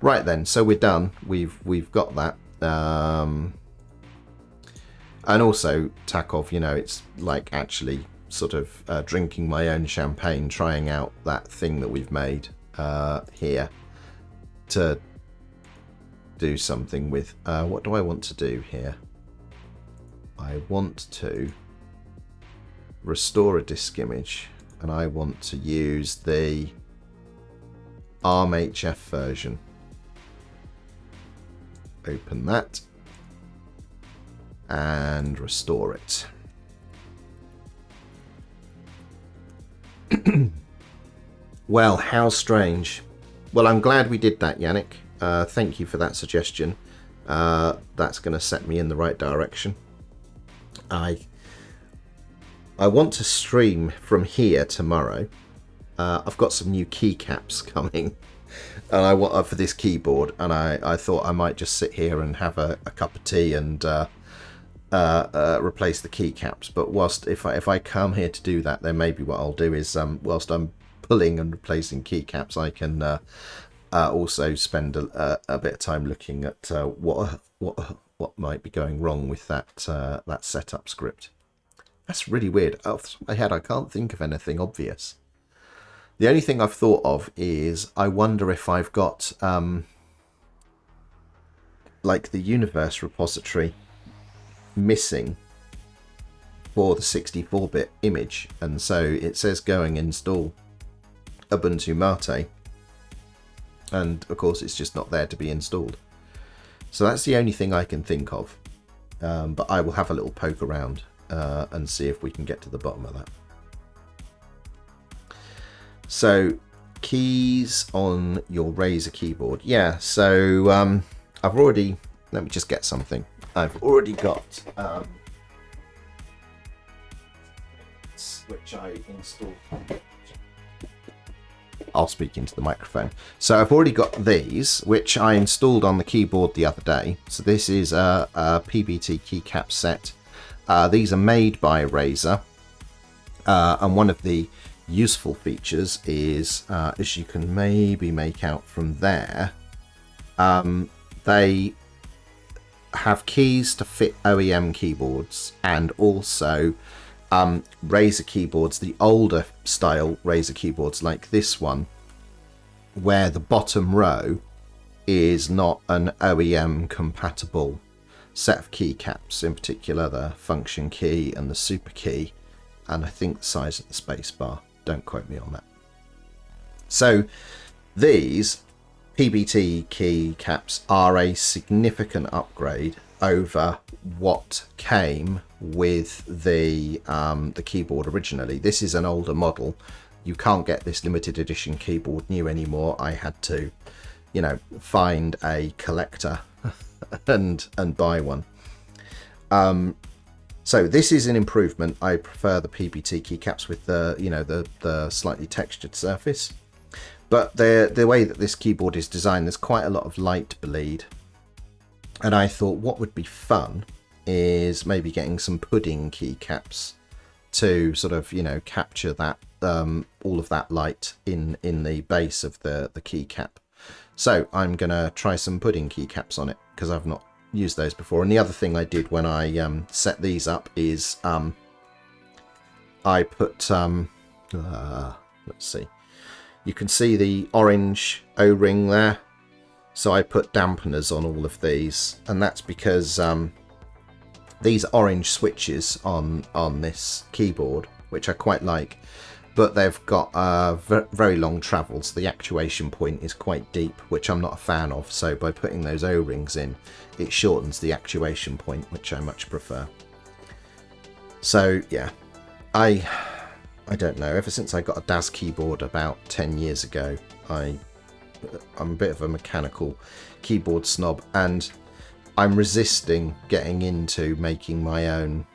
Right then, so we're done. We've got that. And also Takov, it's like actually sort of drinking my own champagne, trying out that thing that we've made here to do something with. What do I want to do here? I want to restore a disk image, and I want to use the ARMHF version. Open that and restore it. Well, how strange. Well, I'm glad we did that, Yannick. Thank you for that suggestion. That's going to set me in the right direction. I want to stream from here tomorrow. I've got some new keycaps coming, and I want for this keyboard, and I thought I might just sit here and have a cup of tea and replace the keycaps. But whilst if I come here to do that, then maybe what I'll do is whilst I'm pulling and replacing keycaps, I can also spend a bit of time looking at what might be going wrong with that setup script. That's really weird. Off the top of my head, I can't think of anything obvious. The only thing I've thought of is I wonder if I've got like the universe repository missing for the 64-bit image, and so it says go and install Ubuntu MATE, and of course it's just not there to be installed. So that's the only thing I can think of, but I will have a little poke around and see if we can get to the bottom of that. So keys on your Razer keyboard. Yeah, so I've already, let me just get something. I've already got which I installed. I'll speak into the microphone. So I've already got these, which I installed on the keyboard the other day. So this is a PBT keycap set. These are made by Razer, and one of the useful features is, as you can maybe make out from there, they have keys to fit OEM keyboards, and also Razer keyboards, the older style Razer keyboards like this one, where the bottom row is not an OEM compatible set of keycaps, in particular the function key and the super key, and I think the size of the space bar. Don't quote me on that. So these PBT keycaps are a significant upgrade over what came with the keyboard originally. This is an older model. You can't get this limited edition keyboard new anymore. I had to, you know, find a collector and buy one. So this is an improvement. I prefer the PBT keycaps with the, you know, the slightly textured surface. But the way that this keyboard is designed, there's quite a lot of light bleed. And I thought what would be fun is maybe getting some pudding keycaps to sort of, you know, capture that all of that light in the base of the keycap. So I'm gonna try some pudding keycaps on it because I've not used those before. And the other thing I did when I set these up is I put let's see, you can see the orange O-ring there. So I put dampeners on all of these, and that's because these orange switches on this keyboard, which I quite like, but they've got very long travels. The actuation point is quite deep, which I'm not a fan of. So by putting those O-rings in, it shortens the actuation point, which I much prefer. So yeah, I don't know. Ever since I got a DAS keyboard about 10 years ago, I'm a bit of a mechanical keyboard snob, and I'm resisting getting into making my own,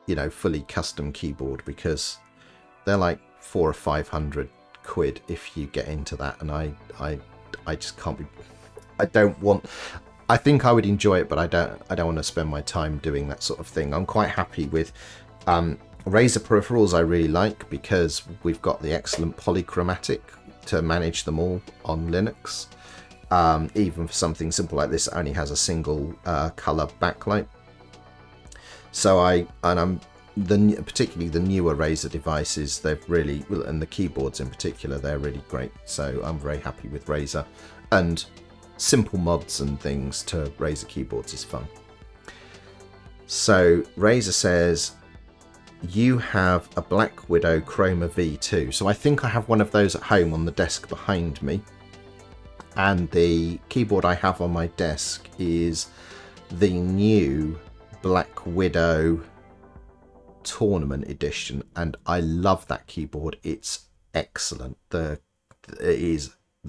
you know, fully custom keyboard, because they're like 400 or 500 quid if you get into that, and I just can't be. I think I would enjoy it, but I don't want to spend my time doing that sort of thing. I'm quite happy with Razer peripherals. I really like, because we've got the excellent polychromatic to manage them all on Linux. Even for something simple like this, it only has a single color backlight. So particularly the newer Razer devices, they've really, and the keyboards in particular, they're really great. So I'm very happy with Razer, and simple mods and things to Razer keyboards is fun. So Razer says you have a Black Widow Chroma V2. So I think I have one of those at home on the desk behind me. And the keyboard I have on my desk is the new Black Widow Tournament Edition, and I love that keyboard. It's excellent. The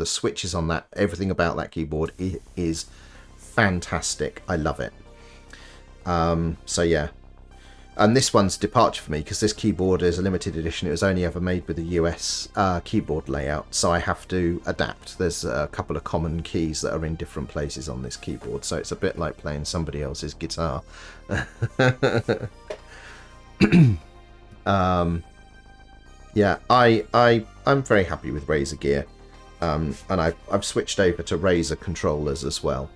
switches on that, everything about that keyboard is fantastic. I love it. So yeah, and this one's departure for me because this keyboard is a limited edition. It was only ever made with a US keyboard layout, so I have to adapt. There's a couple of common keys that are in different places on this keyboard, so it's a bit like playing somebody else's guitar. Yeah, I'm very happy with Razer gear, and I've switched over to Razer controllers as well.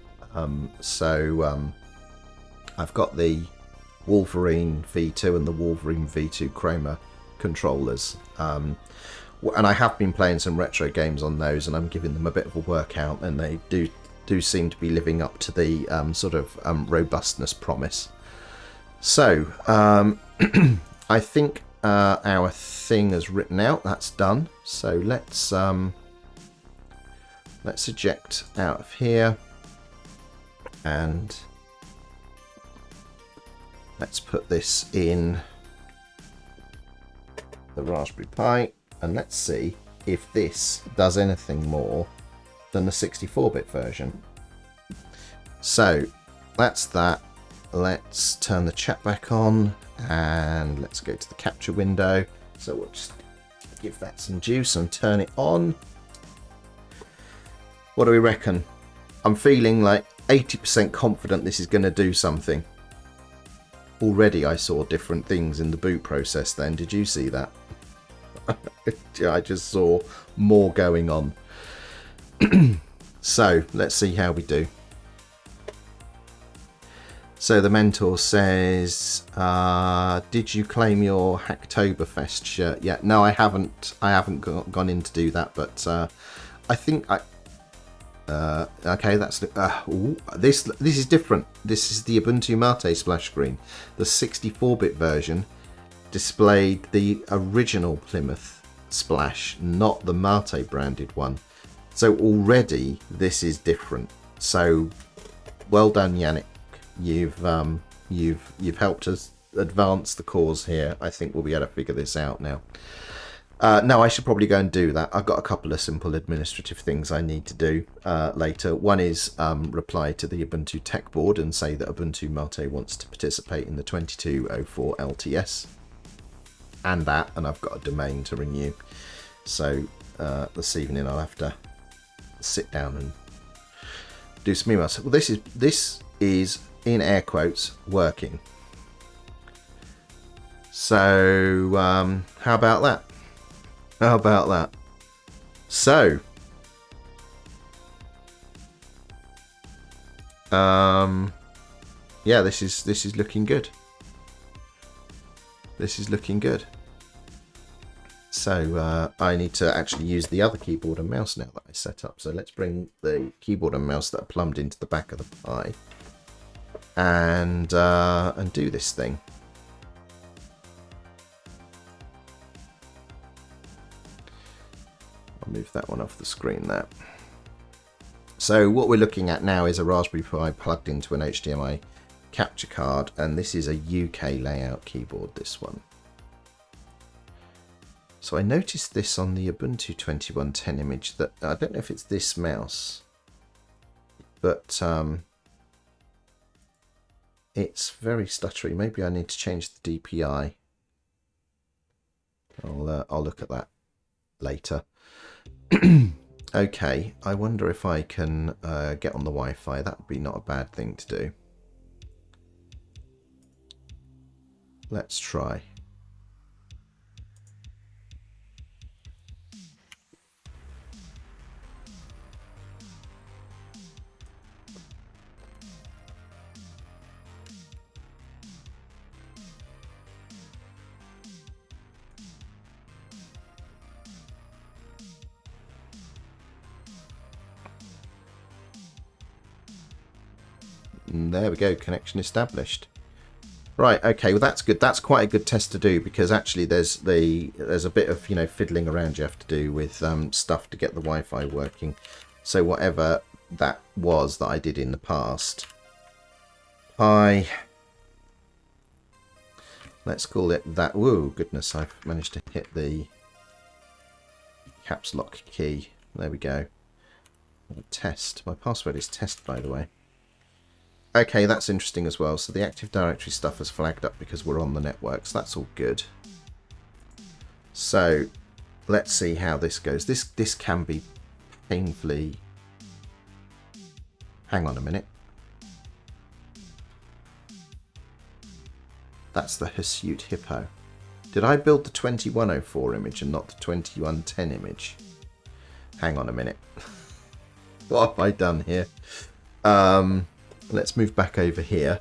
I've got the Wolverine V2 and the Wolverine V2 Chroma controllers, and I have been playing some retro games on those, and I'm giving them a bit of a workout, and they do seem to be living up to the sort of robustness promise. So I think our thing is written out. That's done. So let's eject out of here, and let's put this in the Raspberry Pi, and let's see if this does anything more than the 64-bit version. So that's that. Let's turn the chat back on, and let's go to the capture window. So we'll just give that some juice and turn it on. What do we reckon? I'm feeling like 80% confident this is going to do something. Already I saw different things in the boot process then. Did you see that? I just saw more going on. So let's see how we do. So the mentor says, did you claim your Hacktoberfest shirt yet? No, I haven't. I haven't gone in to do that, but I think I... okay, that's this is different. This is the Ubuntu MATE splash screen. The 64-bit version displayed the original Plymouth splash, not the MATE branded one. So already this is different. So well done, Yannick. You've helped us advance the cause here. I think we'll be able to figure this out now. No, I should probably go and do that. I've got a couple of simple administrative things I need to do later. One is reply to the Ubuntu tech board and say that Ubuntu MATE wants to participate in the 2204 LTS. And I've got a domain to renew. So this evening I'll have to sit down and do some emails. Well, this is in air quotes working. So how about that? How about that? So, yeah, this is looking good. This is looking good. So I need to actually use the other keyboard and mouse now that I set up. So let's bring the keyboard and mouse that are plumbed into the back of the Pi and do this thing. Move that one off the screen there. So what we're looking at now is a Raspberry Pi plugged into an HDMI capture card, and this is a UK layout keyboard, this one. So I noticed this on the Ubuntu 2110 image, that I don't know if it's this mouse, but it's very stuttery. Maybe I need to change the DPI. I'll look at that later. Okay, I wonder if I can get on the Wi-Fi. That would be not a bad thing to do. Let's try. And there we go, connection established. Right, okay, well that's good. That's quite a good test to do, because actually there's a bit of fiddling around you have to do with stuff to get the Wi-Fi working. So whatever that was that I did in the past, let's call it that. Whoa, goodness, I've managed to hit the caps lock key. There we go. Test. My password is test, by the way. Okay, that's interesting as well. So the Active Directory stuff has flagged up because we're on the network, so that's all good. So let's see how this goes. This can be painfully... Hang on a minute. That's the hirsute hippo. Did I build the 2104 image and not the 2110 image? Hang on a minute. What have I done here? Let's move back over here.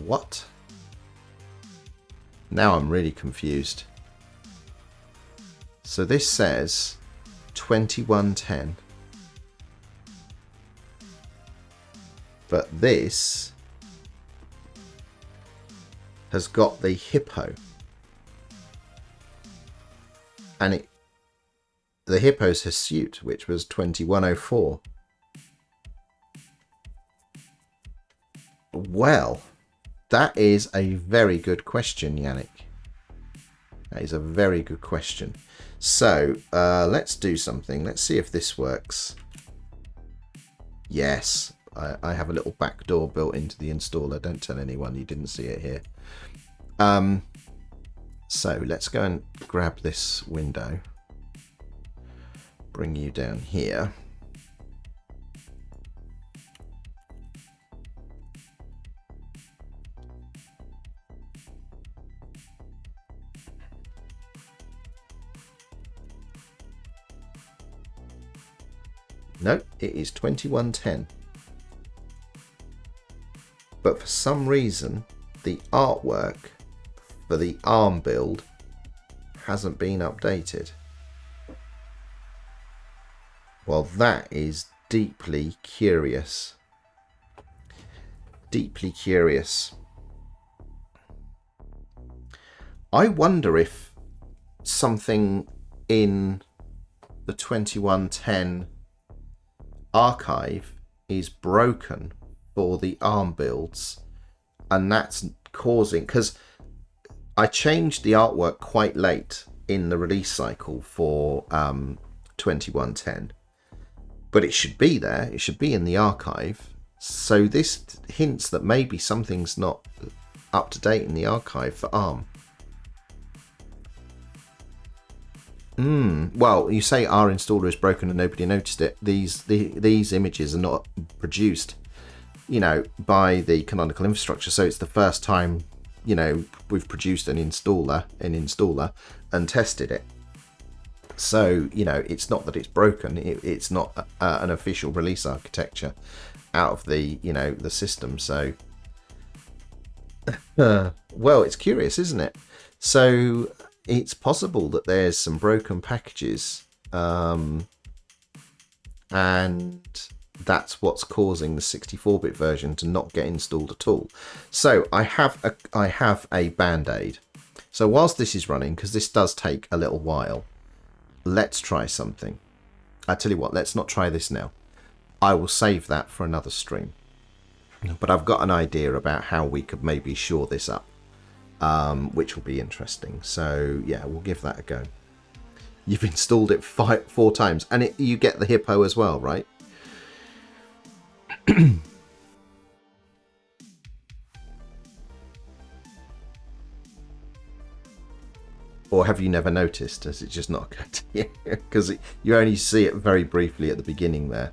What? Now I'm really confused. So this says 2110. But this has got the hippo. And the hippo's hirsute, which was 2104. Well, that is a very good question, Yannick. That is a very good question. So let's do something. Let's see if this works. Yes, I have a little back door built into the installer. Don't tell anyone you didn't see it here. So let's go and grab this window. Bring you down here. No, it is 2110. But for some reason, the artwork for the ARM build hasn't been updated. Well, that is deeply curious. Deeply curious. I wonder if something in the 2110 archive is broken for the ARM builds, and that's causing, because I changed the artwork quite late in the release cycle for 2110, but it should be there, it should be in the archive. So this hints that maybe something's not up to date in the archive for ARM. Well, you say our installer is broken and nobody noticed it. These images are not produced, you know, by the canonical infrastructure. So it's the first time, you know, we've produced an installer and tested it. So, you know, it's not that it's broken. It's not an official release architecture out of the, you know, the system. So, well, it's curious, isn't it? So it's possible that there's some broken packages, and that's what's causing the 64-bit version to not get installed at all. So I have a band-aid. So whilst this is running, because this does take a little while, let's try something. I tell you what, let's not try this now. I will save that for another stream. But I've got an idea about how we could maybe shore this up, which will be interesting. So yeah, we'll give that a go. You've installed it 4 times, and you get the hippo as well, right? Or have you never noticed? Has it just not occurred to you? Because you only see it very briefly at the beginning there.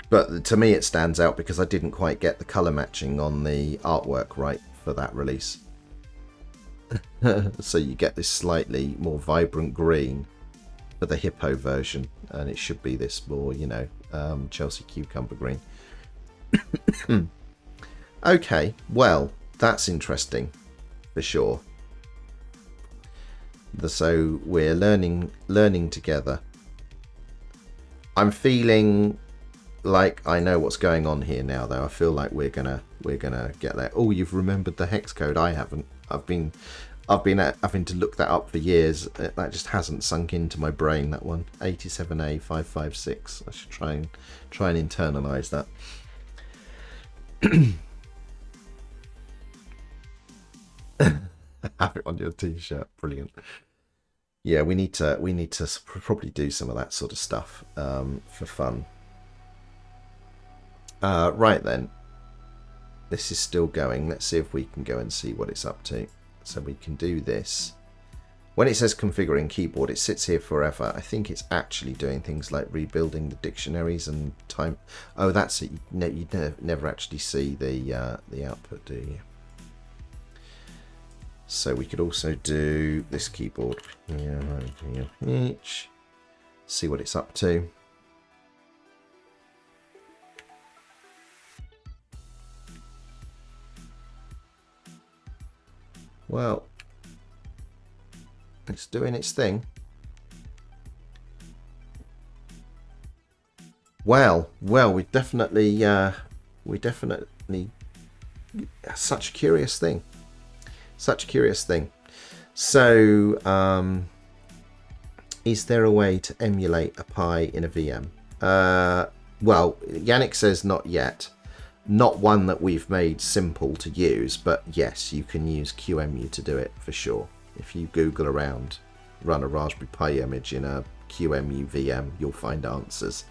But to me it stands out because I didn't quite get the colour matching on the artwork right for that release. So you get this slightly more vibrant green for the hippo version, and it should be this more, you know, Chelsea cucumber green. Okay, well, that's interesting for sure. So we're learning together. I'm feeling like I know what's going on here now, though. I feel like we're gonna get there. Oh, you've remembered the hex code. I haven't. I've been having to look that up for years. That just hasn't sunk into my brain. That one, 87A556. I should try and internalize that. Have it on your t-shirt. Brilliant. Yeah, we need to probably do some of that sort of stuff for fun. Right then, this is still going. Let's see if we can go and see what it's up to. So we can do this. When it says configuring keyboard, it sits here forever. I think it's actually doing things like rebuilding the dictionaries and time. Oh, that's it. You never actually see the output, do you? So we could also do this keyboard. See what it's up to. Well, it's doing its thing. Well, we definitely such a curious thing. Such a curious thing. So, is there a way to emulate a Pi in a VM? Well, Yannick says not yet. Not one that we've made simple to use, but yes, you can use QEMU to do it for sure. If you Google around, run a Raspberry Pi image in a QEMU VM, you'll find answers.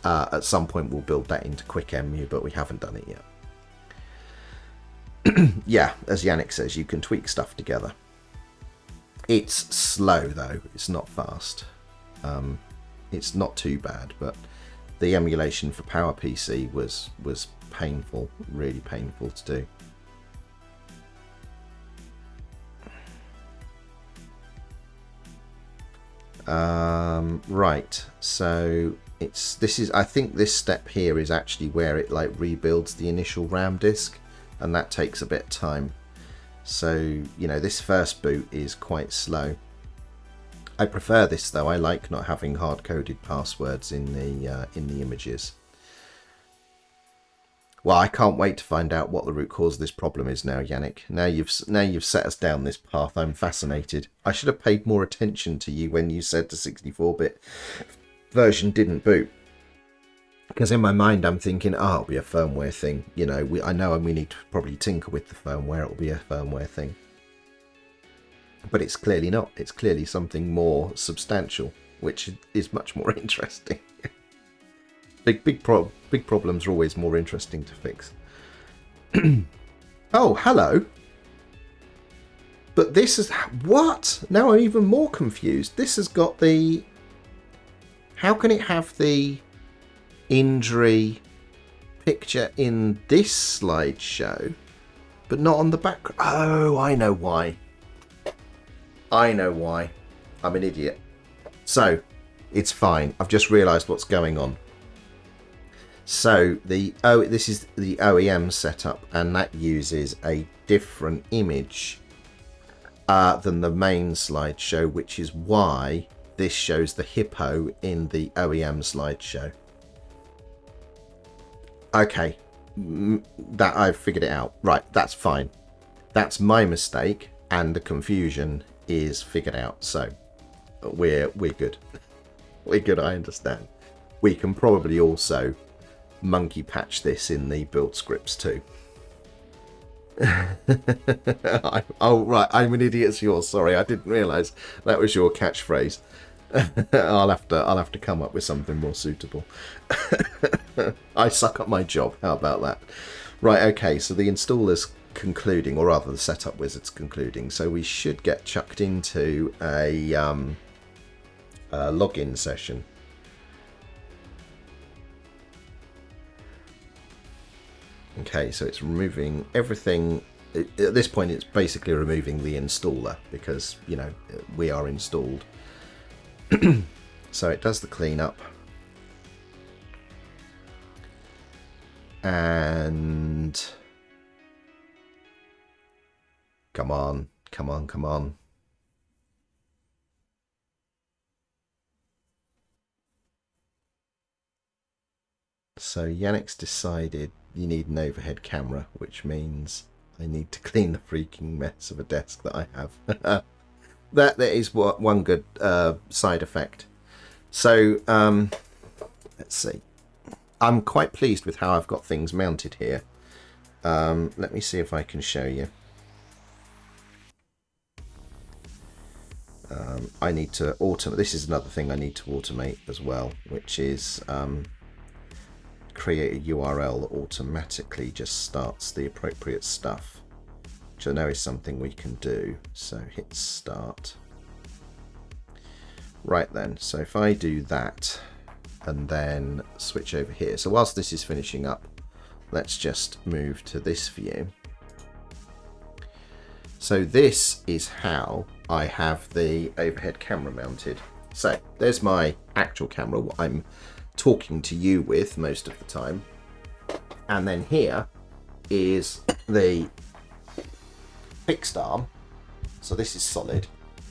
At some point, we'll build that into QuickEMU, but we haven't done it yet. Yeah, as Yannick says, you can tweak stuff together. It's slow though, it's not fast. It's not too bad, but the emulation for PowerPC was painful, really painful to do. Right, so I think this step here is actually where it like rebuilds the initial RAM disk, and that takes a bit of time. So, you know, this first boot is quite slow. I prefer this though. I like not having hard-coded passwords in the images. Well, I can't wait to find out what the root cause of this problem is now, Yannick. Now you've set us down this path. I'm fascinated. I should have paid more attention to you when you said the 64-bit version didn't boot. Because in my mind, I'm thinking, oh, it'll be a firmware thing. You know, I know we need to probably tinker with the firmware. It'll be a firmware thing. But it's clearly not. It's clearly something more substantial, which is much more interesting. Big problems are always more interesting to fix. Oh, hello. But this is... What? Now I'm even more confused. This has got the... How can it have the injury picture in this slideshow, but not on the background? Oh, I know why. I know why. I'm an idiot. So, it's fine. I've just realised what's going on. So, this is the OEM setup, and that uses a different image than the main slideshow, which is why this shows the hippo in the OEM slideshow. Okay, that I've figured it out. Right, that's fine. That's my mistake, and the confusion is figured out. So we're good. We're good. I understand. We can probably also monkey patch this in the build scripts too. Oh right, I'm an idiot as yours. Sorry, I didn't realise that was your catchphrase. I'll have to come up with something more suitable. I suck at my job. How about that? Right, okay, so the installer's concluding, or rather the setup wizard's concluding, so we should get chucked into a login session. Okay, so it's removing everything. At this point, it's basically removing the installer because, you know, we are installed. So it does the cleanup. And come on. So Yannick's decided you need an overhead camera, which means I need to clean the freaking mess of a desk that I have. that is one good side effect. So let's see. I'm quite pleased with how I've got things mounted here. Let me see if I can show you. I need to automate. This is another thing I need to automate as well, which is create a URL that automatically just starts the appropriate stuff, which I know is something we can do. So hit start. Right then, so if I do that and then switch over here. So whilst this is finishing up, let's just move to this view. So this is how I have the overhead camera mounted. So there's my actual camera, what I'm talking to you with most of the time. And then here is the fixed arm. So this is solid.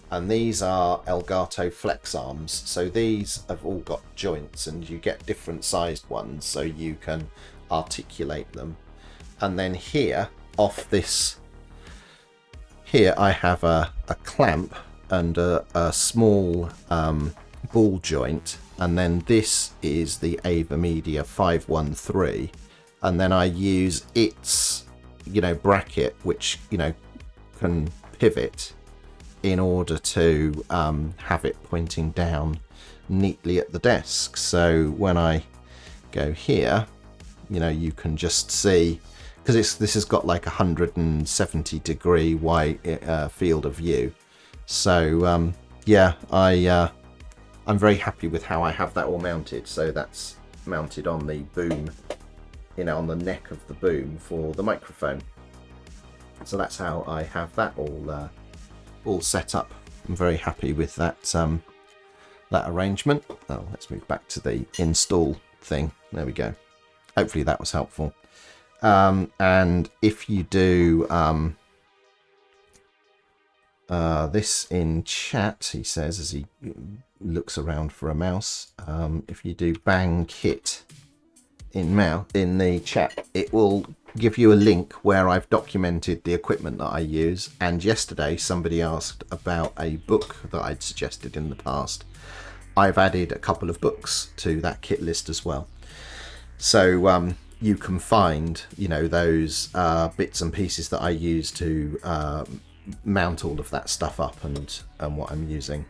And these are Elgato flex arms. So these have all got joints and you get different sized ones so you can articulate them. And then here, off this, here I have a clamp and a small ball joint. And then this is the Ava Media 513. And then I use its, bracket, which, can pivot in order to have it pointing down neatly at the desk. So when I go here, you can just see, because this has got like 170 degree wide field of view. So yeah, I'm very happy with how I have that all mounted. So that's mounted on the boom, on the neck of the boom for the microphone. So that's how I have that all set up. I'm very happy with that that arrangement. Oh, let's move back to the install thing. There we go. Hopefully that was helpful. And if you do this in chat, he says as he looks around for a mouse, if you do bang kit in the chat, it will give you a link where I've documented the equipment that I use. And yesterday somebody asked about a book that I'd suggested in the past. I've added a couple of books to that kit list as well. So you can find, those bits and pieces that I use to mount all of that stuff up and what I'm using.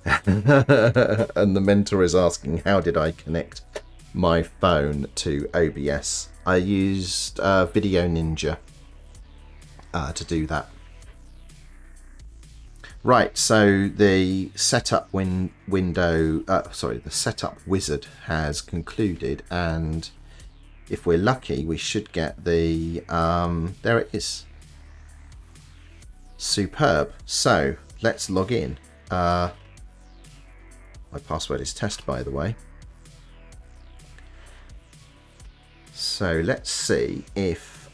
And the mentor is asking, how did I connect my phone to OBS? I used Video Ninja to do that. Right, so the setup the setup wizard has concluded, and if we're lucky, we should get the there it is. Superb. So let's log in. My password is test, by the way. So let's see if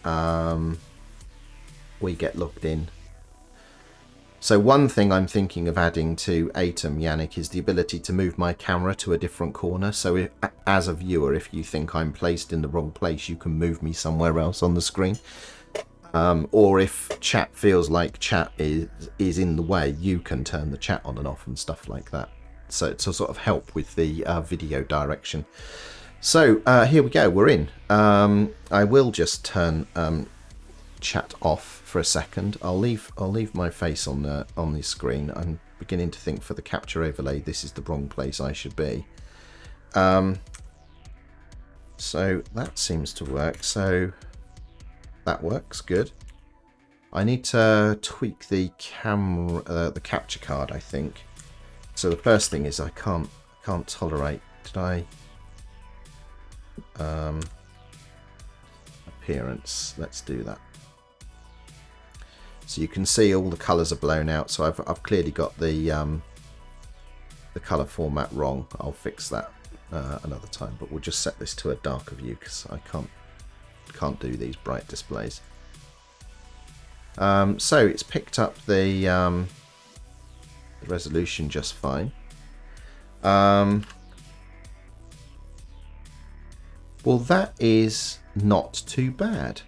we get logged in. So one thing I'm thinking of adding to Eeprom, Yannick, is the ability to move my camera to a different corner. So as a viewer, if you think I'm placed in the wrong place, you can move me somewhere else on the screen. Or if chat feels like chat is in the way, you can turn the chat on and off and stuff like that. So to sort of help with the video direction. So here we go, we're in. I will just turn chat off for a second. I'll leave my face on the screen. I'm beginning to think for the capture overlay this is the wrong place I should be. So that seems to work. So that works good. I need to tweak the camera, the capture card, I think. So the first thing is I can't tolerate. Did I? Appearance. Let's do that. So you can see all the colours are blown out. So I've clearly got the colour format wrong. I'll fix that another time. But we'll just set this to a darker view because I can't do these bright displays. So it's picked up the resolution just fine. Well, that is not too bad.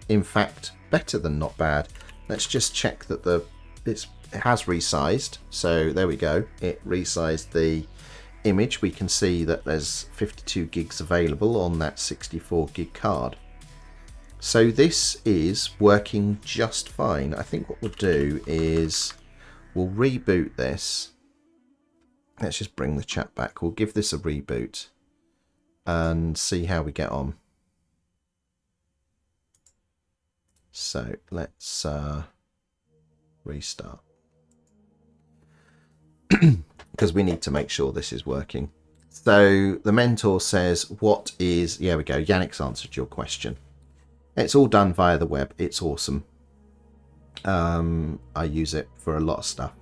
In fact, better than not bad. Let's just check that it has resized. So there we go. It resized the image. We can see that there's 52 gigs available on that 64 gig card. So this is working just fine. I think what we'll do is we'll reboot this. Let's just bring the chat back. We'll give this a reboot and see how we get on. So let's restart. Because we need to make sure this is working. So the mentor says, what is... There we go. Yannick's answered your question. It's all done via the web. It's awesome. I use it for a lot of stuff.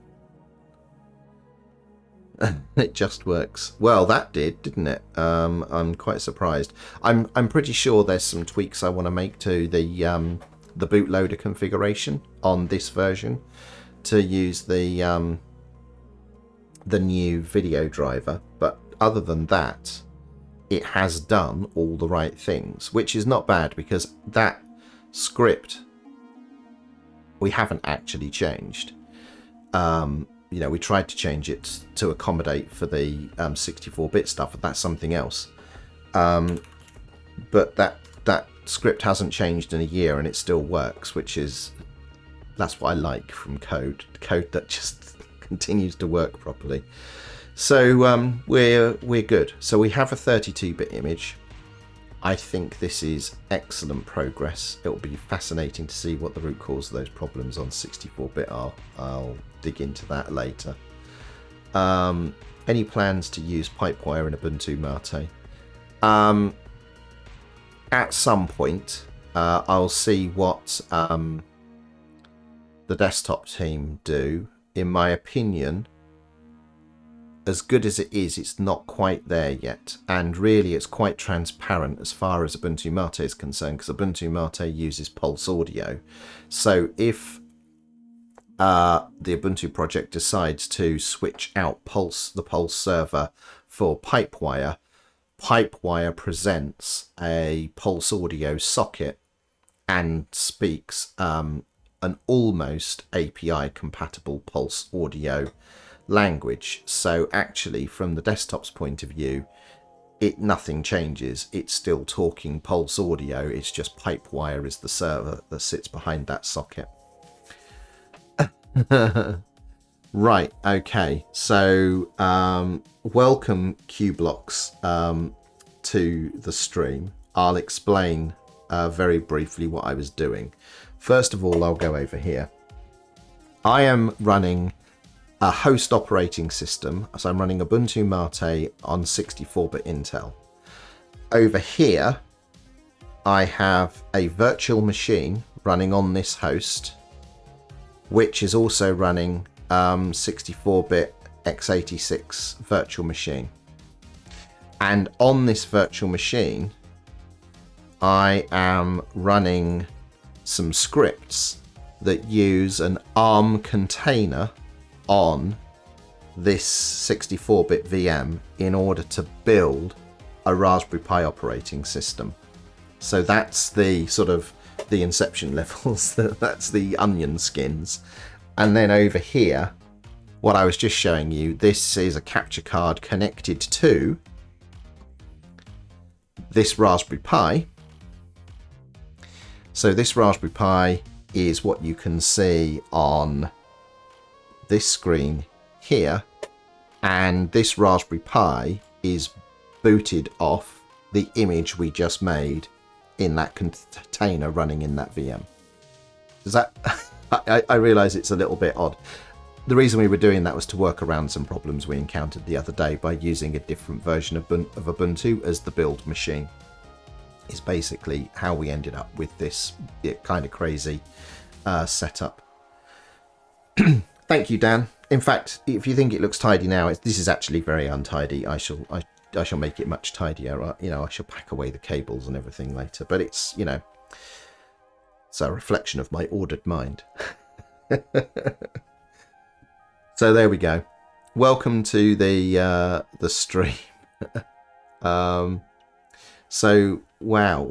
It just works. Well, that didn't it? I'm quite surprised. I'm pretty sure there's some tweaks I want to make to the bootloader configuration on this version to use the new video driver. But other than that, it has done all the right things, which is not bad because that script we haven't actually changed. You know, we tried to change it to accommodate for the 64-bit stuff, but that's something else. But that script hasn't changed in a year and it still works, that's what I like from code that just continues to work properly. So we're good. So we have a 32-bit image. I think this is excellent progress. It will be fascinating to see what the root cause of those problems on 64-bit are. I'll dig into that later. Any plans to use Pipewire in Ubuntu MATE? At some point, I'll see what the desktop team do. In my opinion, as good as it is, it's not quite there yet. And really, it's quite transparent as far as Ubuntu MATE is concerned, because Ubuntu MATE uses Pulse Audio. So if the Ubuntu project decides to switch out the Pulse server for Pipewire, Pipewire presents a Pulse Audio socket and speaks an almost API compatible Pulse Audio language. So actually, from the desktop's point of view, nothing changes. It's still talking Pulse Audio. It's just Pipewire is the server that sits behind that socket. Right, okay. So welcome QBlocks to the stream. I'll explain very briefly what I was doing. First of all, I'll go over here. I am running a host operating system, so I'm running Ubuntu MATE on 64-bit Intel. Over here, I have a virtual machine running on this host, which is also running 64-bit x86 virtual machine. And on this virtual machine, I am running some scripts that use an ARM container on this 64-bit VM in order to build a Raspberry Pi operating system. So that's the sort of the inception levels, that's the onion skins. And then over here, what I was just showing you, this is a capture card connected to this Raspberry Pi. So this Raspberry Pi is what you can see on this screen here, and this Raspberry Pi is booted off the image we just made in that container running in that VM. Does that... I realise it's a little bit odd. The reason we were doing that was to work around some problems we encountered the other day by using a different version of Ubuntu as the build machine. Is basically how we ended up with this kind of crazy setup. Thank you, Dan. In fact, if you think it looks tidy now, this is actually very untidy. I shall make it much tidier. You know, I shall pack away the cables and everything later. But it's, you know, it's a reflection of my ordered mind. So there we go. Welcome to the stream. So, wow,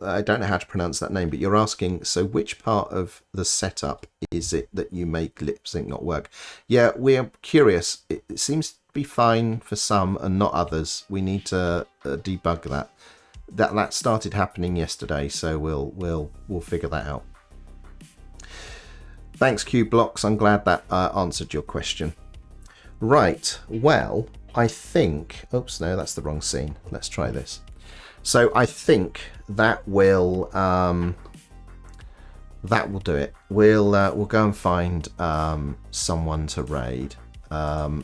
I don't know how to pronounce that name, but you're asking, so which part of the setup is it that you make lip sync not work? Yeah, we're curious. It seems to be fine for some and not others. We need to debug that. That started happening yesterday, so we'll figure that out. Thanks, QBlocks. I'm glad that answered your question. Right, well, I think... Oops, no, that's the wrong scene. Let's try this. So I think that will do it. We'll go and find someone to raid. And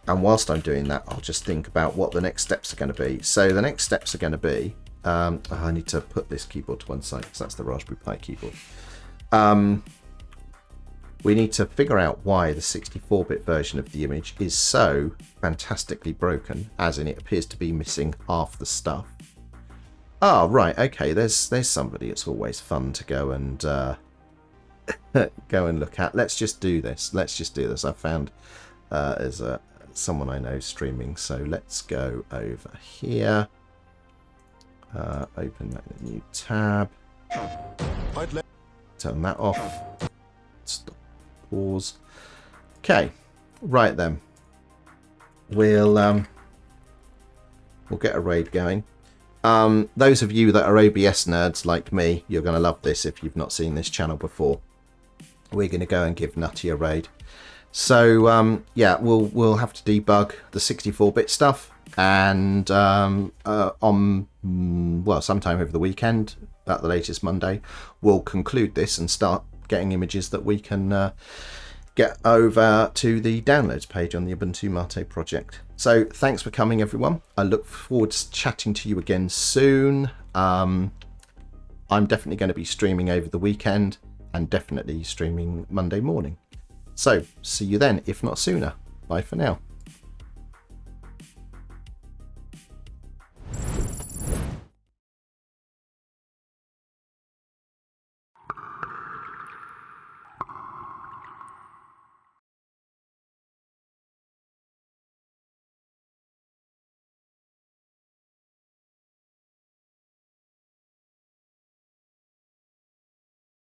whilst I'm doing that, I'll just think about what the next steps are going to be. So the next steps are going to be... I need to put this keyboard to one side because that's the Raspberry Pi keyboard. We need to figure out why the 64-bit version of the image is so fantastically broken, as in it appears to be missing half the stuff. Oh, right, okay, there's somebody it's always fun to go and go and look at. Let's just do this. I found there's someone I know streaming, so let's go over here. Open that in a new tab. Turn that off. Stop. Pause. Okay, right then. We'll get a raid going. Those of you that are OBS nerds like me, you're going to love this if you've not seen this channel before. We're going to go and give Nutty a raid. So yeah, we'll have to debug the 64-bit stuff, and on sometime over the weekend, at the latest Monday, we'll conclude this and start getting images that we can get over to the downloads page on the Ubuntu MATE project. So thanks for coming, everyone. I look forward to chatting to you again soon. I'm definitely going to be streaming over the weekend and definitely streaming Monday morning. So see you then, if not sooner. Bye for now.